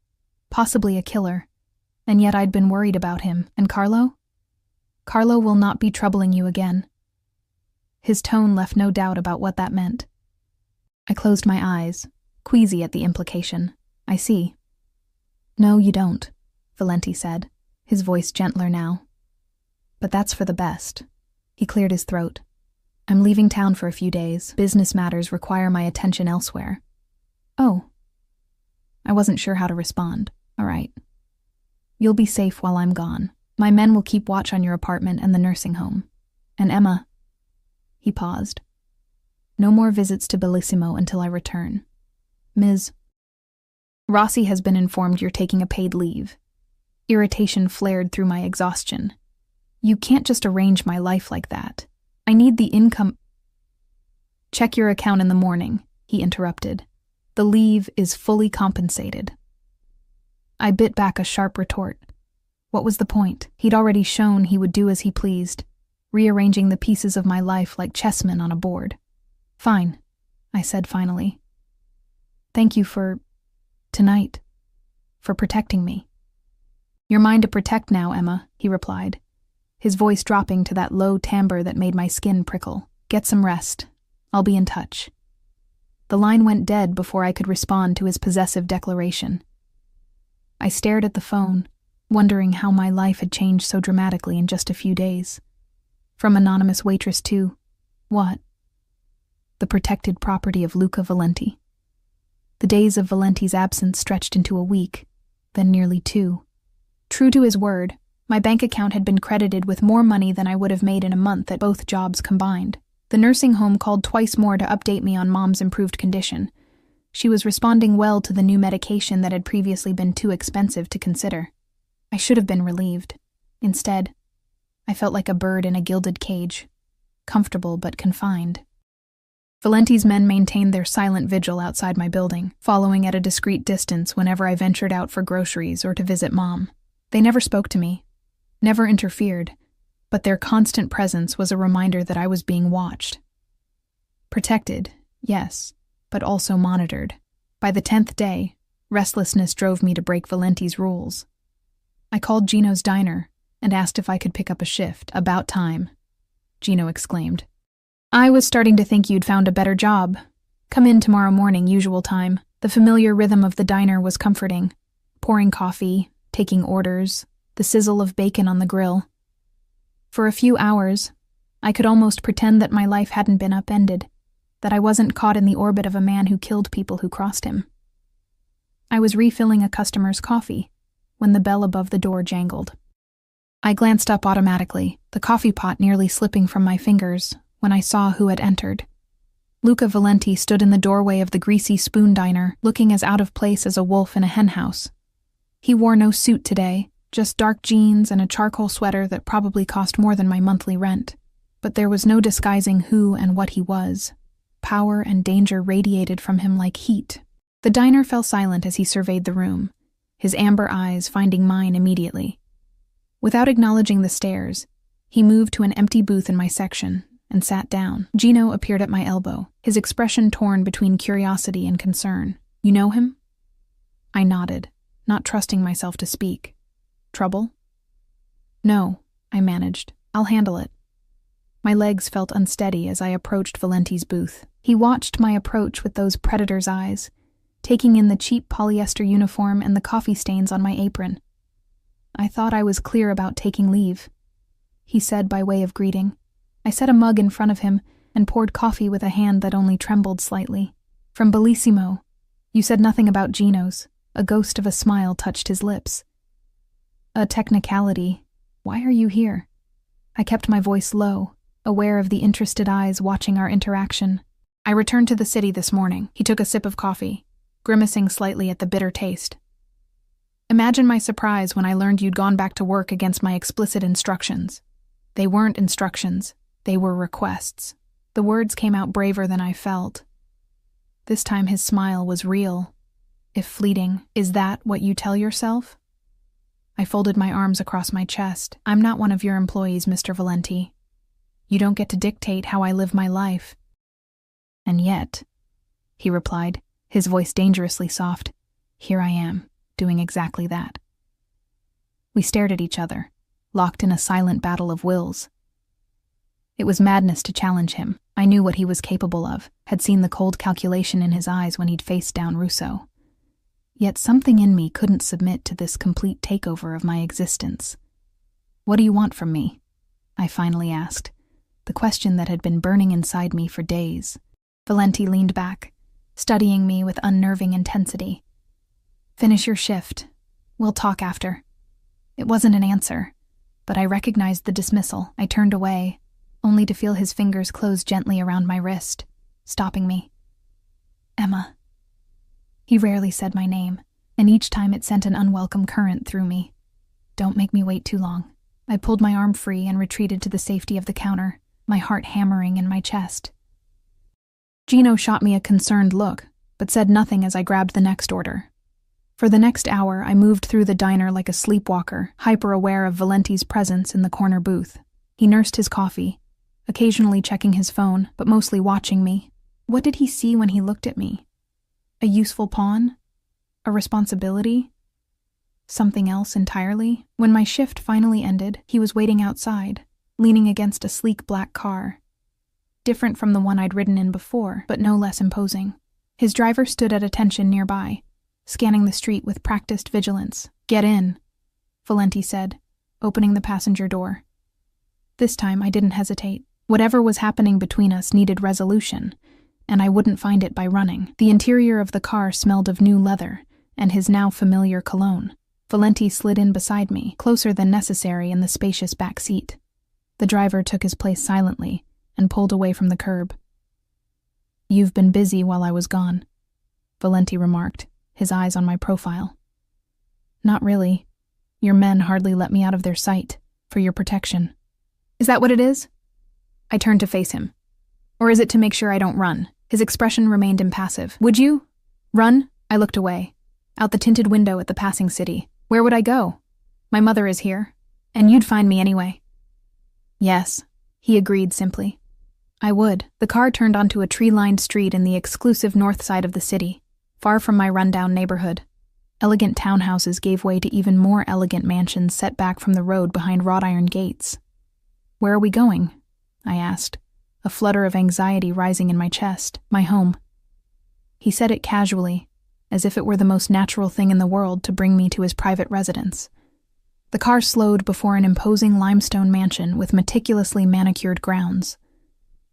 possibly a killer, and yet I'd been worried about him. And Carlo? Carlo will not be troubling you again. His tone left no doubt about what that meant. I closed my eyes, queasy at the implication. I see. No, you don't, Valenti said, his voice gentler now. But that's for the best. He cleared his throat. I'm leaving town for a few days. Business matters require my attention elsewhere. Oh. I wasn't sure how to respond. All right. You'll be safe while I'm gone. My men will keep watch on your apartment and the nursing home. And Emma... He paused. No more visits to Bellissimo until I return. Ms. Rossi has been informed you're taking a paid leave. Irritation flared through my exhaustion. You can't just arrange my life like that. I need the income... Check your account in the morning, he interrupted. The leave is fully compensated. I bit back a sharp retort. What was the point? He'd already shown he would do as he pleased, rearranging the pieces of my life like chessmen on a board. Fine, I said finally. Thank you for... tonight. For protecting me. You're mine to protect now, Emma, he replied, his voice dropping to that low timbre that made my skin prickle. Get some rest. I'll be in touch. The line went dead before I could respond to his possessive declaration. I stared at the phone, wondering how my life had changed so dramatically in just a few days. From anonymous waitress to... what? The protected property of Luca Valenti. The days of Valenti's absence stretched into a week, then nearly 2. True to his word, My bank account had been credited with more money than I would have made in a month at both jobs combined. The nursing home called twice more to update me on Mom's improved condition. She was responding well to the new medication that had previously been too expensive to consider. I should have been relieved. Instead, I felt like a bird in a gilded cage, comfortable but confined. Valenti's men maintained their silent vigil outside my building, following at a discreet distance whenever I ventured out for groceries or to visit Mom. They never spoke to me, never interfered, but their constant presence was a reminder that I was being watched. Protected, yes, but also monitored. By the 10th day, restlessness drove me to break Valenti's rules. I called Gino's diner and asked if I could pick up a shift. About time, Gino exclaimed. I was starting to think you'd found a better job. Come in tomorrow morning, usual time. The familiar rhythm of the diner was comforting. Pouring coffee, taking orders, the sizzle of bacon on the grill. For a few hours, I could almost pretend that my life hadn't been upended, that I wasn't caught in the orbit of a man who killed people who crossed him. I was refilling a customer's coffee when the bell above the door jangled. I glanced up automatically, the coffee pot nearly slipping from my fingers when I saw who had entered. Luca Valenti stood in the doorway of the Greasy Spoon diner, looking as out of place as a wolf in a henhouse. He wore no suit today, just dark jeans and a charcoal sweater that probably cost more than my monthly rent. But there was no disguising who and what he was. Power and danger radiated from him like heat. The diner fell silent as he surveyed the room, his amber eyes finding mine immediately. Without acknowledging the stares, he moved to an empty booth in my section and sat down. Gino appeared at my elbow, his expression torn between curiosity and concern. You know him? I nodded, not trusting myself to speak. Trouble? No, I managed. I'll handle it. My legs felt unsteady as I approached Valenti's booth. He watched my approach with those predator's eyes, taking in the cheap polyester uniform and the coffee stains on my apron. I thought I was clear about taking leave, he said by way of greeting. I set a mug in front of him and poured coffee with a hand that only trembled slightly. From Bellissimo. You said nothing about Gino's. A ghost of a smile touched his lips. A technicality. Why are you here? I kept my voice low, aware of the interested eyes watching our interaction. I returned to the city this morning. He took a sip of coffee, grimacing slightly at the bitter taste. Imagine my surprise when I learned you'd gone back to work against my explicit instructions. They weren't instructions. They were requests. The words came out braver than I felt. This time his smile was real, if fleeting. Is that what you tell yourself? I folded my arms across my chest. I'm not one of your employees, Mr. Valenti. You don't get to dictate how I live my life. And yet, he replied, his voice dangerously soft, here I am, doing exactly that. We stared at each other, locked in a silent battle of wills. It was madness to challenge him. I knew what he was capable of, had seen the cold calculation in his eyes when he'd faced down Russo. Yet something in me couldn't submit to this complete takeover of my existence. What do you want from me? I finally asked, the question that had been burning inside me for days. Valenti leaned back, studying me with unnerving intensity. Finish your shift. We'll talk after. It wasn't an answer, but I recognized the dismissal. I turned away, only to feel his fingers close gently around my wrist, stopping me. Emma. He rarely said my name, and each time it sent an unwelcome current through me. Don't make me wait too long. I pulled my arm free and retreated to the safety of the counter, my heart hammering in my chest. Gino shot me a concerned look, but said nothing as I grabbed the next order. For the next hour, I moved through the diner like a sleepwalker, hyper-aware of Valenti's presence in the corner booth. He nursed his coffee, occasionally checking his phone, but mostly watching me. What did he see when he looked at me? A useful pawn? A responsibility? Something else entirely? When my shift finally ended, he was waiting outside, leaning against a sleek black car. Different from the one I'd ridden in before, but no less imposing. His driver stood at attention nearby, scanning the street with practiced vigilance. Get in, Valenti said, opening the passenger door. This time I didn't hesitate. Whatever was happening between us needed resolution, and I wouldn't find it by running. The interior of the car smelled of new leather and his now familiar cologne. Valenti slid in beside me, closer than necessary in the spacious back seat. The driver took his place silently and pulled away from the curb. "You've been busy while I was gone," Valenti remarked, his eyes on my profile. "Not really. Your men hardly let me out of their sight, for your protection." "Is that what it is?" I turned to face him. "Or is it to make sure I don't run?" His expression remained impassive. "Would you? Run?" I looked away, out the tinted window at the passing city. "Where would I go? My mother is here, and you'd find me anyway." "Yes," he agreed simply. "I would." The car turned onto a tree-lined street in the exclusive north side of the city, far from my rundown neighborhood. Elegant townhouses gave way to even more elegant mansions set back from the road behind wrought iron gates. "Where are we going?" I asked, a flutter of anxiety rising in my chest. "My home." He said it casually, as if it were the most natural thing in the world to bring me to his private residence. The car slowed before an imposing limestone mansion with meticulously manicured grounds.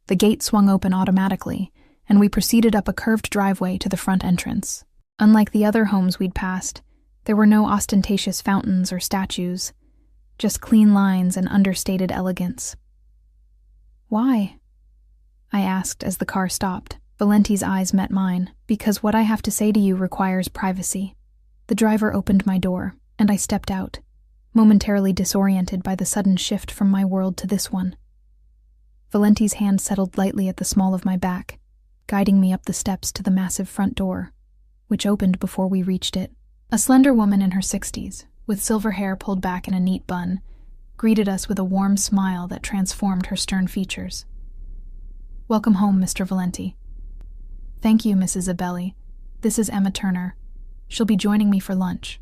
The gate swung open automatically, and we proceeded up a curved driveway to the front entrance. Unlike the other homes we'd passed, there were no ostentatious fountains or statues, just clean lines and understated elegance. "Why?" I asked as the car stopped. Valenti's eyes met mine. "Because what I have to say to you requires privacy." The driver opened my door, and I stepped out, momentarily disoriented by the sudden shift from my world to this one. Valenti's hand settled lightly at the small of my back, guiding me up the steps to the massive front door, which opened before we reached it. A slender woman in her 60s, with silver hair pulled back in a neat bun, greeted us with a warm smile that transformed her stern features. "Welcome home, Mr. Valenti." "Thank you, Mrs. Abelli. This is Emma Turner. She'll be joining me for lunch."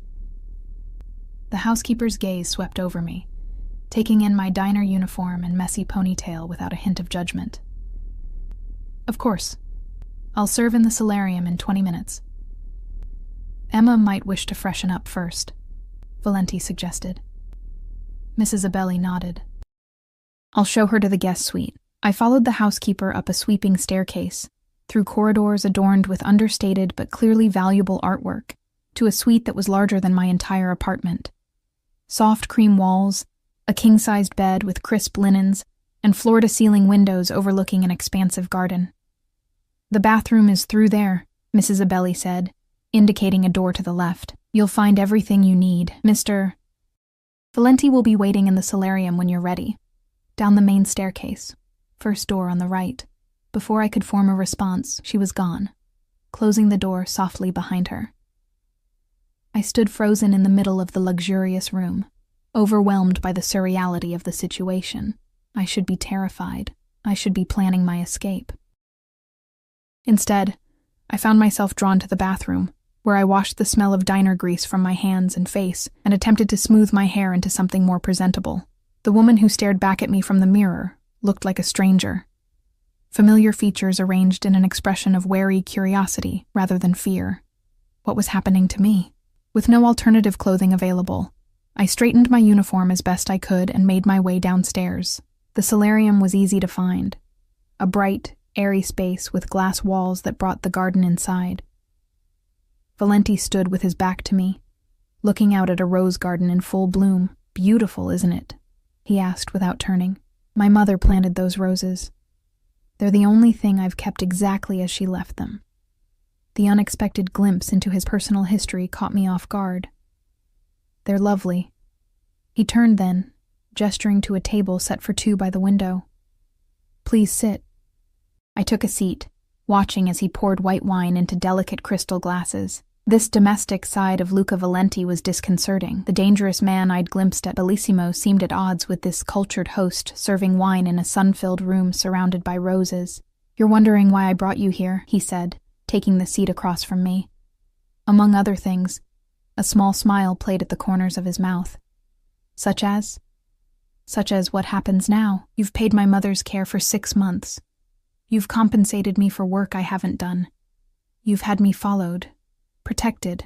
The housekeeper's gaze swept over me, taking in my diner uniform and messy ponytail without a hint of judgment. "Of course. I'll serve in the solarium in 20 minutes. "Emma might wish to freshen up first," Valenti suggested. Mrs. Abelli nodded. "I'll show her to the guest suite." I followed the housekeeper up a sweeping staircase, through corridors adorned with understated but clearly valuable artwork, to a suite that was larger than my entire apartment. Soft cream walls, a king-sized bed with crisp linens, and floor-to-ceiling windows overlooking an expansive garden. "The bathroom is through there," Mrs. Abelli said, indicating a door to the left. "You'll find everything you need, Mr. Valenti will be waiting in the solarium when you're ready. Down the main staircase, first door on the right." Before I could form a response, she was gone, closing the door softly behind her. I stood frozen in the middle of the luxurious room, overwhelmed by the surreality of the situation. I should be terrified. I should be planning my escape. Instead, I found myself drawn to the bathroom, where I washed the smell of diner grease from my hands and face and attempted to smooth my hair into something more presentable. The woman who stared back at me from the mirror looked like a stranger. Familiar features arranged in an expression of wary curiosity rather than fear. What was happening to me? With no alternative clothing available, I straightened my uniform as best I could and made my way downstairs. The solarium was easy to find, a bright, airy space with glass walls that brought the garden inside. Valenti stood with his back to me, looking out at a rose garden in full bloom. "Beautiful, isn't it?" he asked without turning. "My mother planted those roses. They're the only thing I've kept exactly as she left them." The unexpected glimpse into his personal history caught me off guard. "They're lovely." He turned then, gesturing to a table set for two by the window. "Please sit." I took a seat, watching as he poured white wine into delicate crystal glasses. This domestic side of Luca Valenti was disconcerting. The dangerous man I'd glimpsed at Bellissimo seemed at odds with this cultured host serving wine in a sun-filled room surrounded by roses. "You're wondering why I brought you here," he said, taking the seat across from me. Among other things, a small smile played at the corners of his mouth. Such as what happens now. You've paid my mother's care for 6 months. You've compensated me for work I haven't done. You've had me followed, protected."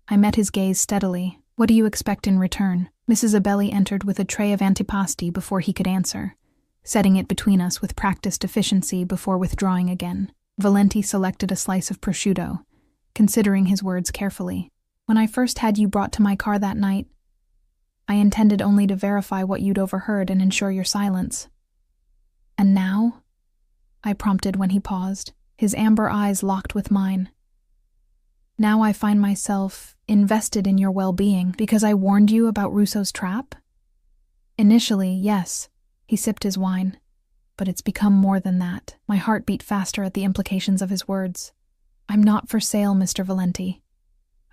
I met his gaze steadily. "What do you expect in return?" Mrs. Abelli entered with a tray of antipasti before he could answer, setting it between us with practiced efficiency before withdrawing again. Valenti selected a slice of prosciutto, considering his words carefully. When I first had you brought to my car that night, I intended only to verify what you'd overheard and ensure your silence. And now? I prompted when he paused, his amber eyes locked with mine. Now I find myself invested in your well-being because I warned you about Russo's trap? Initially, yes, he sipped his wine, but it's become more than that. My heart beat faster at the implications of his words. I'm not for sale, Mr. Valenti.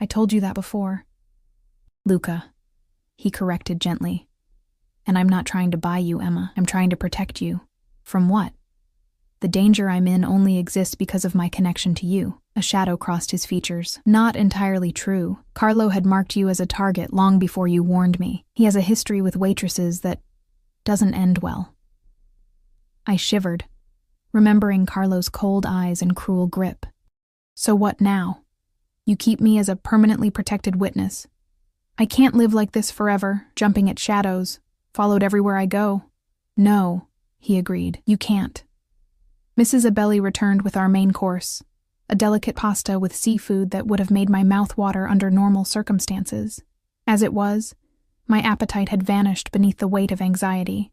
I told you that before. Luca, he corrected gently. And I'm not trying to buy you, Emma. I'm trying to protect you. From what? The danger I'm in only exists because of my connection to you. A shadow crossed his features. Not entirely true. Carlo had marked you as a target long before you warned me. He has a history with waitresses that doesn't end well. I shivered, remembering Carlo's cold eyes and cruel grip. So what now? You keep me as a permanently protected witness. I can't live like this forever, jumping at shadows, followed everywhere I go. No, he agreed, you can't. Mrs. Abelli returned with our main course, a delicate pasta with seafood that would have made my mouth water under normal circumstances. As it was, my appetite had vanished beneath the weight of anxiety.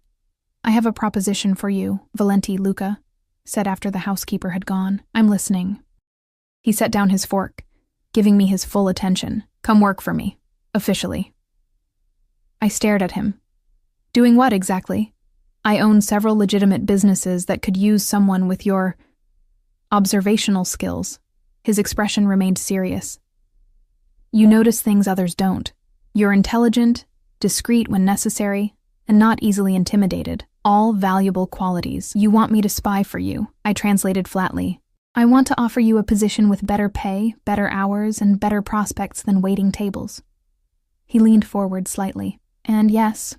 I have a proposition for you, Valenti Luca, said after the housekeeper had gone. I'm listening. He set down his fork, giving me his full attention. Come work for me, officially. I stared at him. Doing what exactly? I own several legitimate businesses that could use someone with your observational skills. His expression remained serious. You notice things others don't. You're intelligent, discreet when necessary, and not easily intimidated. All valuable qualities. You want me to spy for you, I translated flatly. I want to offer you a position with better pay, better hours, and better prospects than waiting tables. He leaned forward slightly. And yes,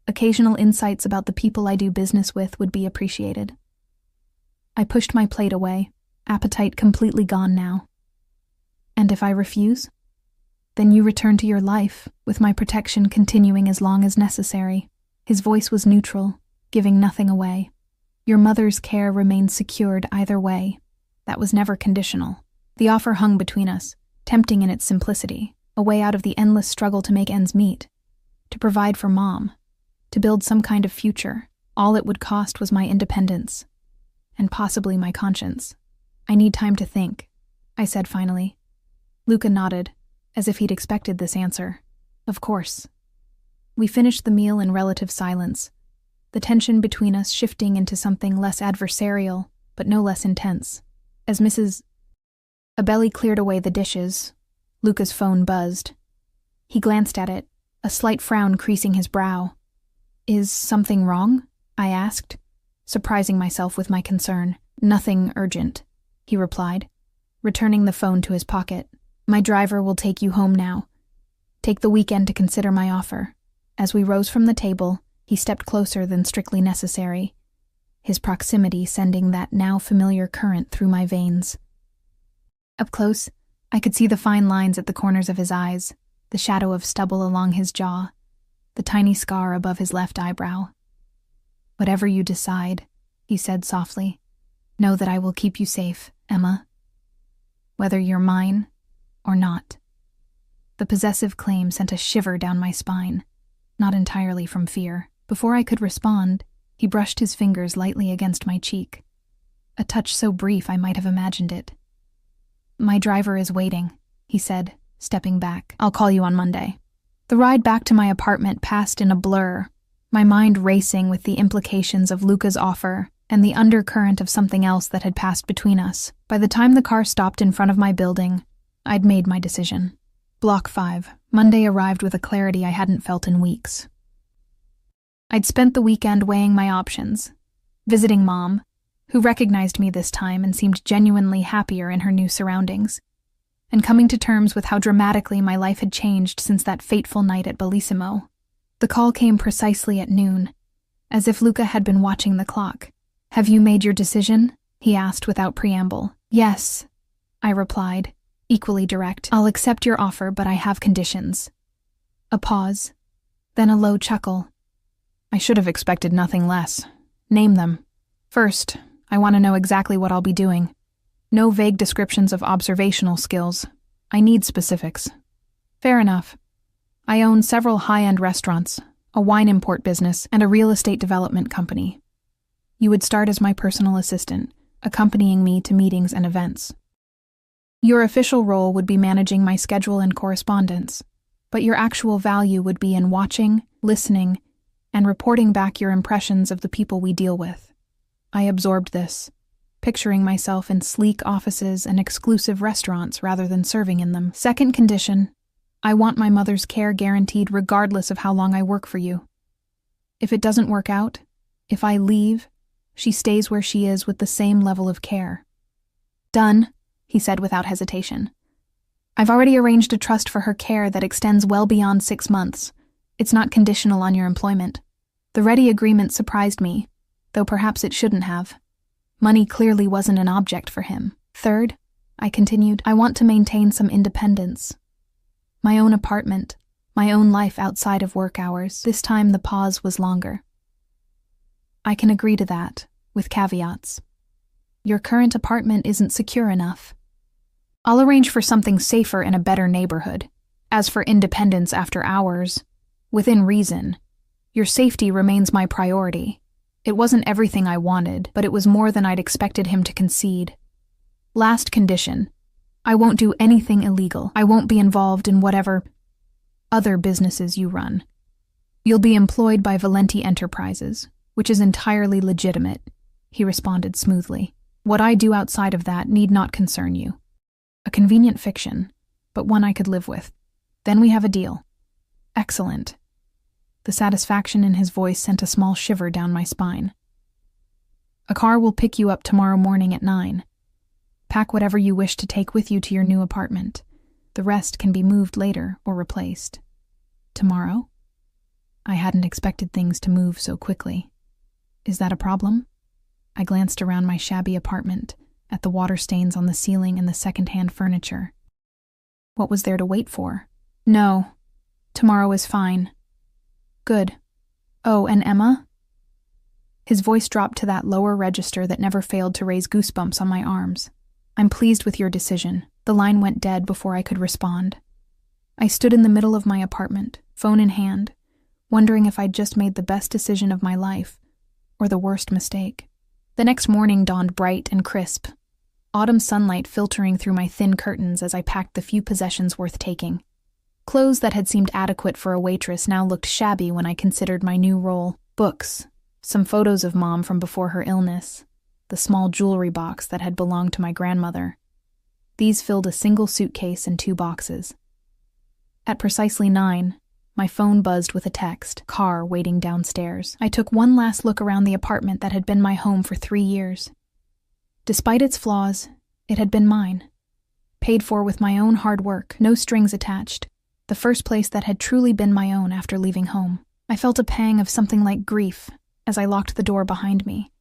occasional insights about the people I do business with would be appreciated. I pushed my plate away, appetite completely gone now. And if I refuse? Then you return to your life, with my protection continuing as long as necessary. His voice was neutral, giving nothing away. Your mother's care remains secured either way. That was never conditional. The offer hung between us, tempting in its simplicity, a way out of the endless struggle to make ends meet, to provide for Mom, to build some kind of future. All it would cost was my independence, and possibly my conscience. I need time to think, I said finally. Luca nodded, as if he'd expected this answer. Of course. We finished the meal in relative silence, the tension between us shifting into something less adversarial, but no less intense. As Mrs. Abelli cleared away the dishes, Luca's phone buzzed. He glanced at it, a slight frown creasing his brow. Is something wrong? I asked, surprising myself with my concern. Nothing urgent, he replied, returning the phone to his pocket. My driver will take you home now. Take the weekend to consider my offer. As we rose from the table, he stepped closer than strictly necessary, his proximity sending that now familiar current through my veins. Up close, I could see the fine lines at the corners of his eyes, the shadow of stubble along his jaw, the tiny scar above his left eyebrow. Whatever you decide, he said softly, know that I will keep you safe, Emma. Whether you're mine or not. The possessive claim sent a shiver down my spine, not entirely from fear. Before I could respond, he brushed his fingers lightly against my cheek, a touch so brief I might have imagined it. My driver is waiting, he said, stepping back. I'll call you on Monday. The ride back to my apartment passed in a blur, my mind racing with the implications of Luca's offer and the undercurrent of something else that had passed between us. By the time the car stopped in front of my building, I'd made my decision. Block 5. Monday arrived with a clarity I hadn't felt in weeks. I'd spent the weekend weighing my options, visiting Mom, who recognized me this time and seemed genuinely happier in her new surroundings, and coming to terms with how dramatically my life had changed since that fateful night at Bellissimo. The call came precisely at noon, as if Luca had been watching the clock. Have you made your decision? He asked without preamble. Yes, I replied, equally direct. I'll accept your offer, but I have conditions. A pause, then a low chuckle. I should have expected nothing less. Name them. First, I want to know exactly what I'll be doing. No vague descriptions of observational skills. I need specifics. Fair enough. I own several high-end restaurants, a wine import business, and a real estate development company. You would start as my personal assistant, accompanying me to meetings and events. Your official role would be managing my schedule and correspondence, but your actual value would be in watching, listening, and reporting back your impressions of the people we deal with. I absorbed this, picturing myself in sleek offices and exclusive restaurants rather than serving in them. Second condition, I want my mother's care guaranteed regardless of how long I work for you. If it doesn't work out, if I leave, she stays where she is with the same level of care. Done, he said without hesitation. I've already arranged a trust for her care that extends well beyond 6 months. It's not conditional on your employment. The ready agreement surprised me, though perhaps it shouldn't have. Money clearly wasn't an object for him. Third, I continued, I want to maintain some independence. My own apartment, my own life outside of work hours. This time the pause was longer. I can agree to that, with caveats. Your current apartment isn't secure enough. I'll arrange for something safer in a better neighborhood. As for independence after hours, within reason, your safety remains my priority. It wasn't everything I wanted, but it was more than I'd expected him to concede. Last condition, I won't do anything illegal. I won't be involved in whatever other businesses you run. You'll be employed by Valenti Enterprises, which is entirely legitimate, he responded smoothly. What I do outside of that need not concern you. A convenient fiction, but one I could live with. Then we have a deal. Excellent. The satisfaction in his voice sent a small shiver down my spine. A car will pick you up tomorrow morning at 9. Pack whatever you wish to take with you to your new apartment. The rest can be moved later or replaced. Tomorrow? I hadn't expected things to move so quickly. Is that a problem? I glanced around my shabby apartment, at the water stains on the ceiling and the second-hand furniture. What was there to wait for? No. Tomorrow is fine. Good. Oh, and Emma? His voice dropped to that lower register that never failed to raise goosebumps on my arms. I'm pleased with your decision. The line went dead before I could respond. I stood in the middle of my apartment, phone in hand, wondering if I'd just made the best decision of my life, or the worst mistake. The next morning dawned bright and crisp, autumn sunlight filtering through my thin curtains as I packed the few possessions worth taking. Clothes that had seemed adequate for a waitress now looked shabby when I considered my new role. Books, some photos of Mom from before her illness, the small jewelry box that had belonged to my grandmother. These filled a single suitcase and 2 boxes. At precisely 9, my phone buzzed with a text, car waiting downstairs. I took one last look around the apartment that had been my home for 3 years. Despite its flaws, it had been mine. Paid for with my own hard work, no strings attached. The first place that had truly been my own after leaving home. I felt a pang of something like grief as I locked the door behind me.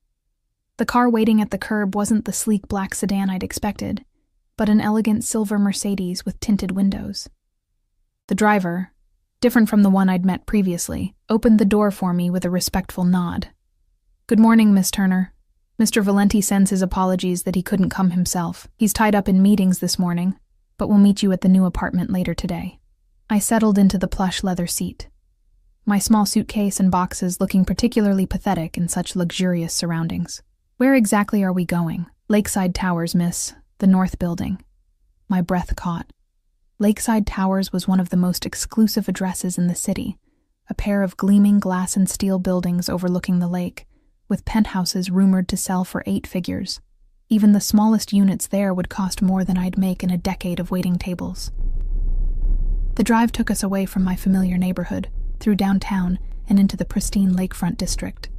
The car waiting at the curb wasn't the sleek black sedan I'd expected, but an elegant silver Mercedes with tinted windows. The driver, different from the one I'd met previously, opened the door for me with a respectful nod. Good morning, Miss Turner. Mr. Valenti sends his apologies that he couldn't come himself. He's tied up in meetings this morning, but will meet you at the new apartment later today. I settled into the plush leather seat, my small suitcase and boxes looking particularly pathetic in such luxurious surroundings. Where exactly are we going? Lakeside Towers, miss. The north building. My breath caught. Lakeside Towers was one of the most exclusive addresses in the city, a pair of gleaming glass and steel buildings overlooking the lake, with penthouses rumored to sell for 8 figures. Even the smallest units there would cost more than I'd make in a decade of waiting tables. The drive took us away from my familiar neighborhood, through downtown and into the pristine lakefront district.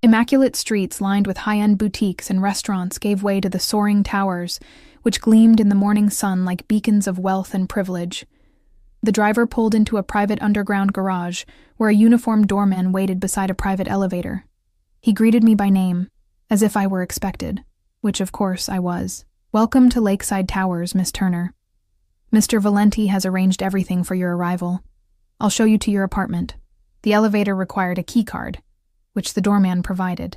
Immaculate streets lined with high-end boutiques and restaurants gave way to the soaring towers, which gleamed in the morning sun like beacons of wealth and privilege. The driver pulled into a private underground garage, where a uniformed doorman waited beside a private elevator. He greeted me by name, as if I were expected, which of course I was. Welcome to Lakeside Towers, Miss Turner. Mr. Valenti has arranged everything for your arrival. I'll show you to your apartment. The elevator required a key card, which the doorman provided.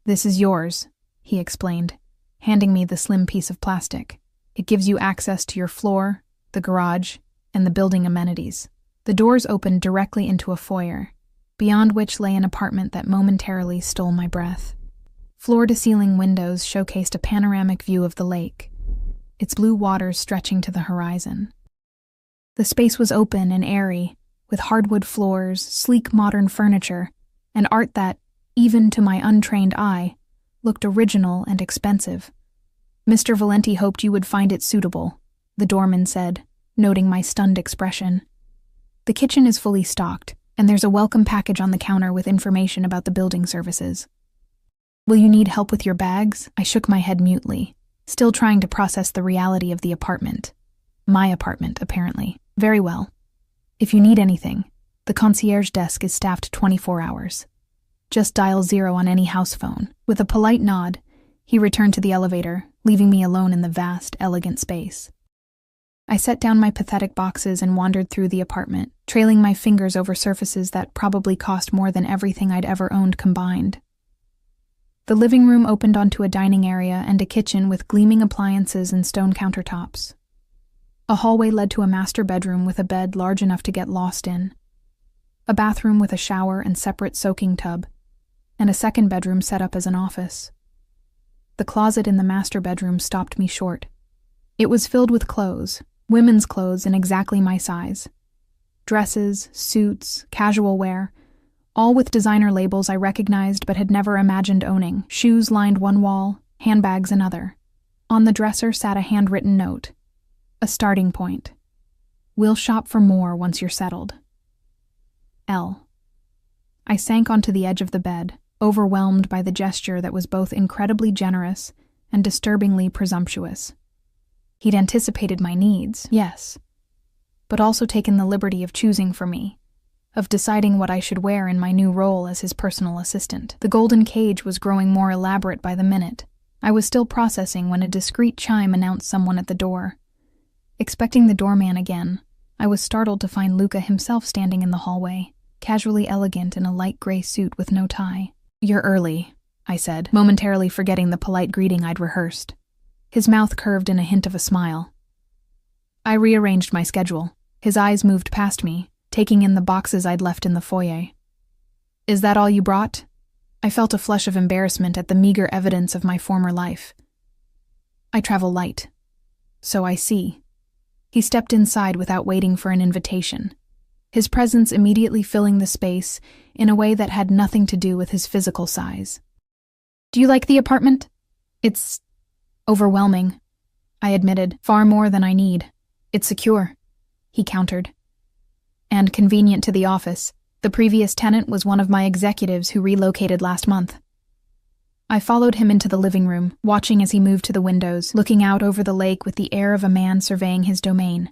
This is yours, he explained, handing me the slim piece of plastic. It gives you access to your floor, the garage, and the building amenities. The doors opened directly into a foyer, beyond which lay an apartment that momentarily stole my breath. Floor-to-ceiling windows showcased a panoramic view of the lake, its blue waters stretching to the horizon. The space was open and airy, with hardwood floors, sleek modern furniture, and art that, even to my untrained eye, looked original and expensive. "Mr. Valenti hoped you would find it suitable," the doorman said, noting my stunned expression. "The kitchen is fully stocked, and there's a welcome package on the counter with information about the building services. Will you need help with your bags?" I shook my head mutely, still trying to process the reality of the apartment. My apartment, apparently. "Very well. If you need anything, the concierge desk is staffed 24 hours. Just dial 0 on any house phone." With a polite nod, he returned to the elevator, leaving me alone in the vast, elegant space. I set down my pathetic boxes and wandered through the apartment, trailing my fingers over surfaces that probably cost more than everything I'd ever owned combined. The living room opened onto a dining area and a kitchen with gleaming appliances and stone countertops. A hallway led to a master bedroom with a bed large enough to get lost in, a bathroom with a shower and separate soaking tub, and a second bedroom set up as an office. The closet in the master bedroom stopped me short. It was filled with clothes, women's clothes in exactly my size. Dresses, suits, casual wear, all with designer labels I recognized but had never imagined owning. Shoes lined one wall, handbags another. On the dresser sat a handwritten note. A starting point. "We'll shop for more once you're settled. L." I sank onto the edge of the bed, overwhelmed by the gesture that was both incredibly generous and disturbingly presumptuous. He'd anticipated my needs, yes, but also taken the liberty of choosing for me, of deciding what I should wear in my new role as his personal assistant. The golden cage was growing more elaborate by the minute. I was still processing when a discreet chime announced someone at the door. Expecting the doorman again, I was startled to find Luca himself standing in the hallway, casually elegant in a light gray suit with no tie. "You're early," I said, momentarily forgetting the polite greeting I'd rehearsed. His mouth curved in a hint of a smile. I rearranged my schedule. His eyes moved past me, taking in the boxes I'd left in the foyer. "Is that all you brought?" I felt a flush of embarrassment at the meager evidence of my former life. "I travel light." "So I see." He stepped inside without waiting for an invitation, his presence immediately filling the space in a way that had nothing to do with his physical size. "Do you like the apartment?" "It's overwhelming," I admitted, "far more than I need." "It's secure," he countered. "And convenient to the office. The previous tenant was one of my executives who relocated last month." I followed him into the living room, watching as he moved to the windows, looking out over the lake with the air of a man surveying his domain,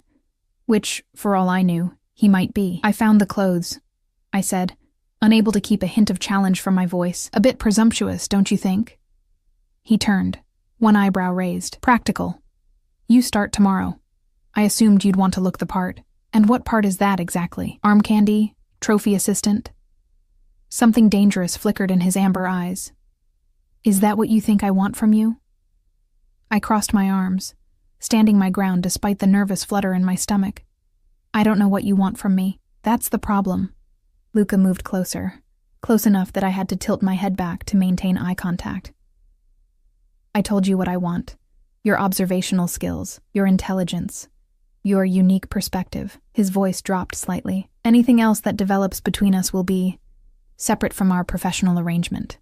which, for all I knew, he might be. "I found the clothes," I said, unable to keep a hint of challenge from my voice. "A bit presumptuous, don't you think?" He turned, one eyebrow raised. "Practical. You start tomorrow. I assumed you'd want to look the part." "And what part is that exactly? Arm candy? Trophy assistant?" Something dangerous flickered in his amber eyes. "Is that what you think I want from you?" I crossed my arms, standing my ground despite the nervous flutter in my stomach. "I don't know what you want from me. That's the problem." Luca moved closer, close enough that I had to tilt my head back to maintain eye contact. "I told you what I want. Your observational skills, your intelligence, your unique perspective." His voice dropped slightly. "Anything else that develops between us will be separate from our professional arrangement."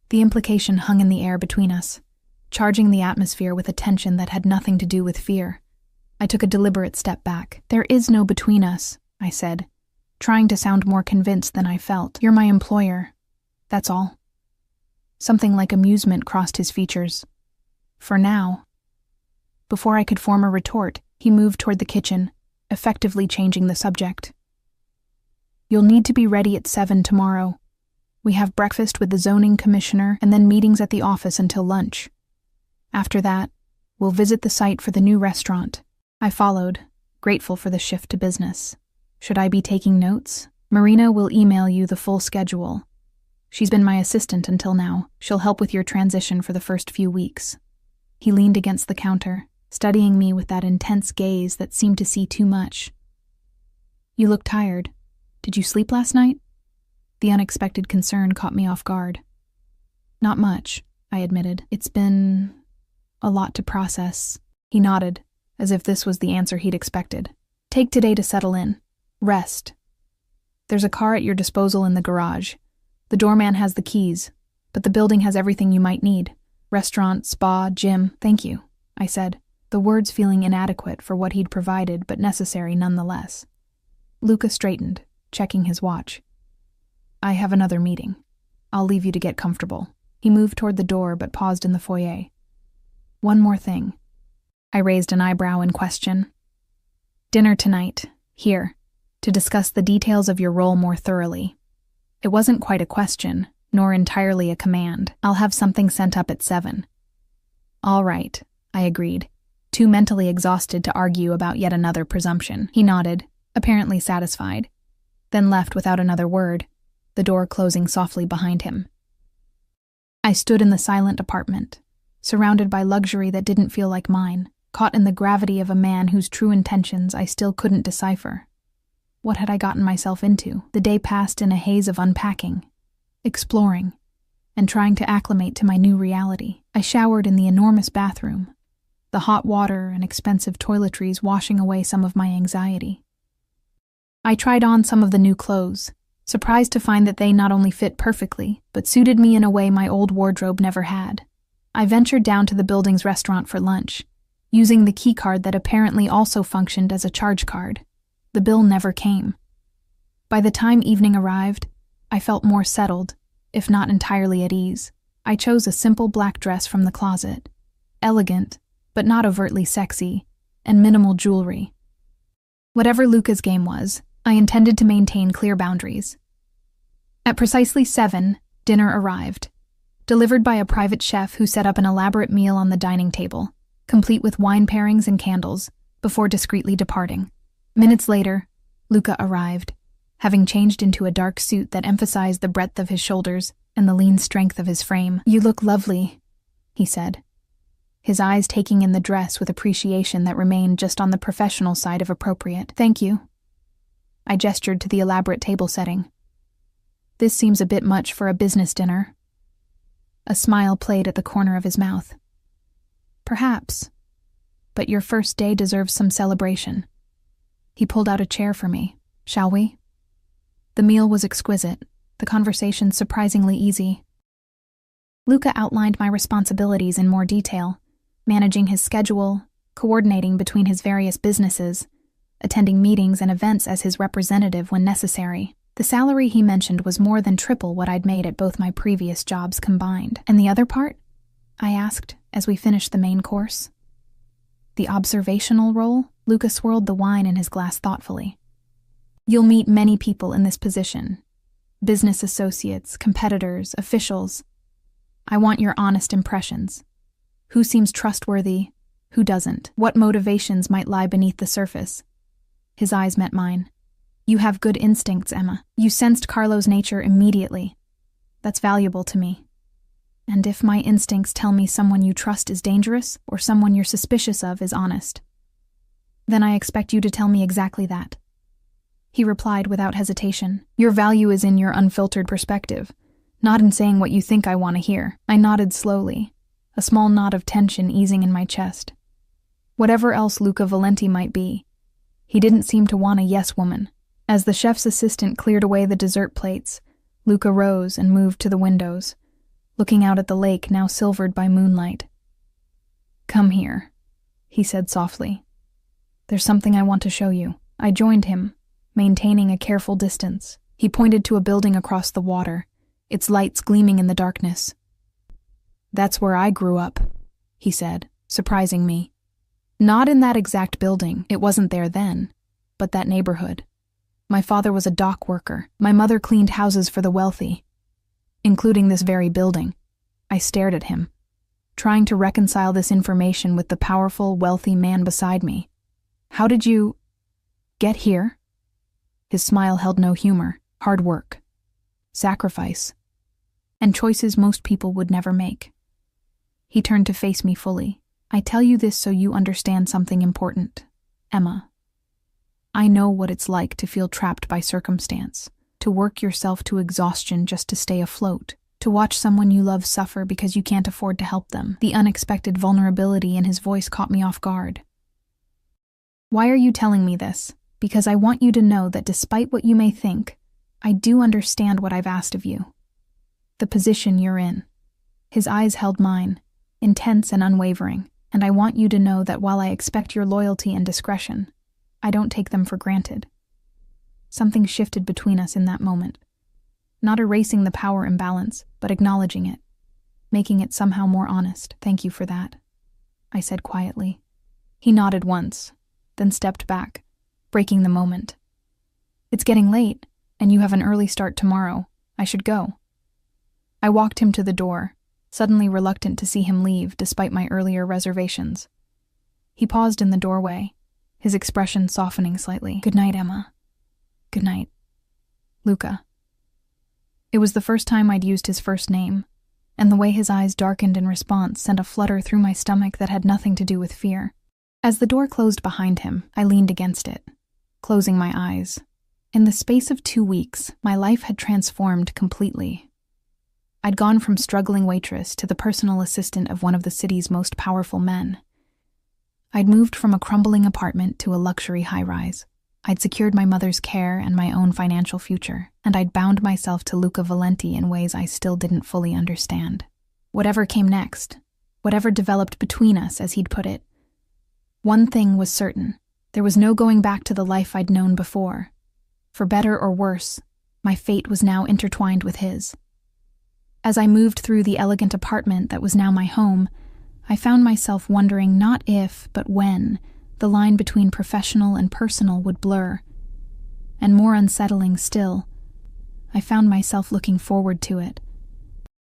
The implication hung in the air between us, charging the atmosphere with a tension that had nothing to do with fear. I took a deliberate step back. "There is no between us," I said, trying to sound more convinced than I felt. "You're my employer. That's all." Something like amusement crossed his features. "For now." Before I could form a retort, he moved toward the kitchen, effectively changing the subject. "You'll need to be ready at 7 tomorrow. We have breakfast with the zoning commissioner and then meetings at the office until lunch. After that, we'll visit the site for the new restaurant." I followed, grateful for the shift to business. "Should I be taking notes? Marina will email you the full schedule. She's been my assistant until now. She'll help with your transition for the first few weeks." He leaned against the counter, studying me with that intense gaze that seemed to see too much. "You look tired. Did you sleep last night?" The unexpected concern caught me off guard. "Not much," I admitted. "It's been a lot to process." He nodded, as if this was the answer he'd expected. "Take today to settle in. Rest. There's a car at your disposal in the garage. The doorman has the keys, but the building has everything you might need. Restaurant, spa, gym." "Thank you," I said, the words feeling inadequate for what he'd provided but necessary nonetheless. Luca straightened, checking his watch. "I have another meeting. I'll leave you to get comfortable." He moved toward the door but paused in the foyer. "One more thing." I raised an eyebrow in question. "Dinner tonight, here, to discuss the details of your role more thoroughly." It wasn't quite a question, nor entirely a command. "I'll have something sent up at 7. "All right," I agreed, too mentally exhausted to argue about yet another presumption. He nodded, apparently satisfied, then left without another word, the door closing softly behind him. I stood in the silent apartment, surrounded by luxury that didn't feel like mine, caught in the gravity of a man whose true intentions I still couldn't decipher. What had I gotten myself into? The day passed in a haze of unpacking, exploring, and trying to acclimate to my new reality. I showered in the enormous bathroom, the hot water and expensive toiletries washing away some of my anxiety. I tried on some of the new clothes, surprised to find that they not only fit perfectly, but suited me in a way my old wardrobe never had. I ventured down to the building's restaurant for lunch, using the key card that apparently also functioned as a charge card. The bill never came. By the time evening arrived, I felt more settled, if not entirely at ease. I chose a simple black dress from the closet, elegant, but not overtly sexy, and minimal jewelry. Whatever Luca's game was, I intended to maintain clear boundaries. At precisely 7, dinner arrived, delivered by a private chef who set up an elaborate meal on the dining table, complete with wine pairings and candles, before discreetly departing. Minutes later, Luca arrived, having changed into a dark suit that emphasized the breadth of his shoulders and the lean strength of his frame. "You look lovely," he said, his eyes taking in the dress with appreciation that remained just on the professional side of appropriate. "Thank you." I gestured to the elaborate table setting. "This seems a bit much for a business dinner." A smile played at the corner of his mouth. "Perhaps, but your first day deserves some celebration." He pulled out a chair for me. "Shall we?" The meal was exquisite, the conversation surprisingly easy. Luca outlined my responsibilities in more detail, managing his schedule, coordinating between his various businesses, attending meetings and events as his representative when necessary. The salary he mentioned was more than triple what I'd made at both my previous jobs combined. "And the other part?" I asked as we finished the main course. "The observational role?" Luca swirled the wine in his glass thoughtfully. "You'll meet many people in this position. Business associates, competitors, officials. I want your honest impressions. Who seems trustworthy? Who doesn't? What motivations might lie beneath the surface?" His eyes met mine. "You have good instincts, Emma. You sensed Carlo's nature immediately. That's valuable to me. And if my instincts tell me someone you trust is dangerous, or someone you're suspicious of is honest, then I expect you to tell me exactly that." He replied without hesitation. "Your value is in your unfiltered perspective, not in saying what you think I want to hear." I nodded slowly, a small knot of tension easing in my chest. Whatever else Luca Valenti might be, he didn't seem to want a yes-woman. As the chef's assistant cleared away the dessert plates, Luca rose and moved to the windows, looking out at the lake now silvered by moonlight. "Come here," he said softly. "There's something I want to show you." I joined him, maintaining a careful distance. He pointed to a building across the water, its lights gleaming in the darkness. "That's where I grew up," he said, surprising me. Not in that exact building, it wasn't there then, but that neighborhood. My father was a dock worker. My mother cleaned houses for the wealthy, including this very building. I stared at him, trying to reconcile this information with the powerful, wealthy man beside me. "How did you get here?" His smile held no humor. "Hard work, sacrifice, and choices most people would never make." He turned to face me fully, I tell you this so you understand something important, Emma. I know what it's like to feel trapped by circumstance, to work yourself to exhaustion just to stay afloat, to watch someone you love suffer because you can't afford to help them. The unexpected vulnerability in his voice caught me off guard. Why are you telling me this? Because I want you to know that despite what you may think, I do understand what I've asked of you. The position you're in. His eyes held mine, intense and unwavering, and I want you to know that while I expect your loyalty and discretion, I don't take them for granted. Something shifted between us in that moment. Not erasing the power imbalance, but acknowledging it, making it somehow more honest. Thank you for that, I said quietly. He nodded once, then stepped back, breaking the moment. It's getting late, and you have an early start tomorrow. I should go. I walked him to the door, suddenly reluctant to see him leave despite my earlier reservations. He paused in the doorway, his expression softening slightly. Good night, Emma. Good night, Luca. It was the first time I'd used his first name, and the way his eyes darkened in response sent a flutter through my stomach that had nothing to do with fear. As the door closed behind him, I leaned against it, closing my eyes. In the space of 2 weeks, my life had transformed completely. I'd gone from struggling waitress to the personal assistant of one of the city's most powerful men. I'd moved from a crumbling apartment to a luxury high-rise. I'd secured my mother's care and my own financial future, and I'd bound myself to Luca Valenti in ways I still didn't fully understand. Whatever came next, whatever developed between us, as he'd put it, one thing was certain. There was no going back to the life I'd known before. For better or worse, my fate was now intertwined with his. As I moved through the elegant apartment that was now my home, I found myself wondering not if, but when, the line between professional and personal would blur. And more unsettling still, I found myself looking forward to it.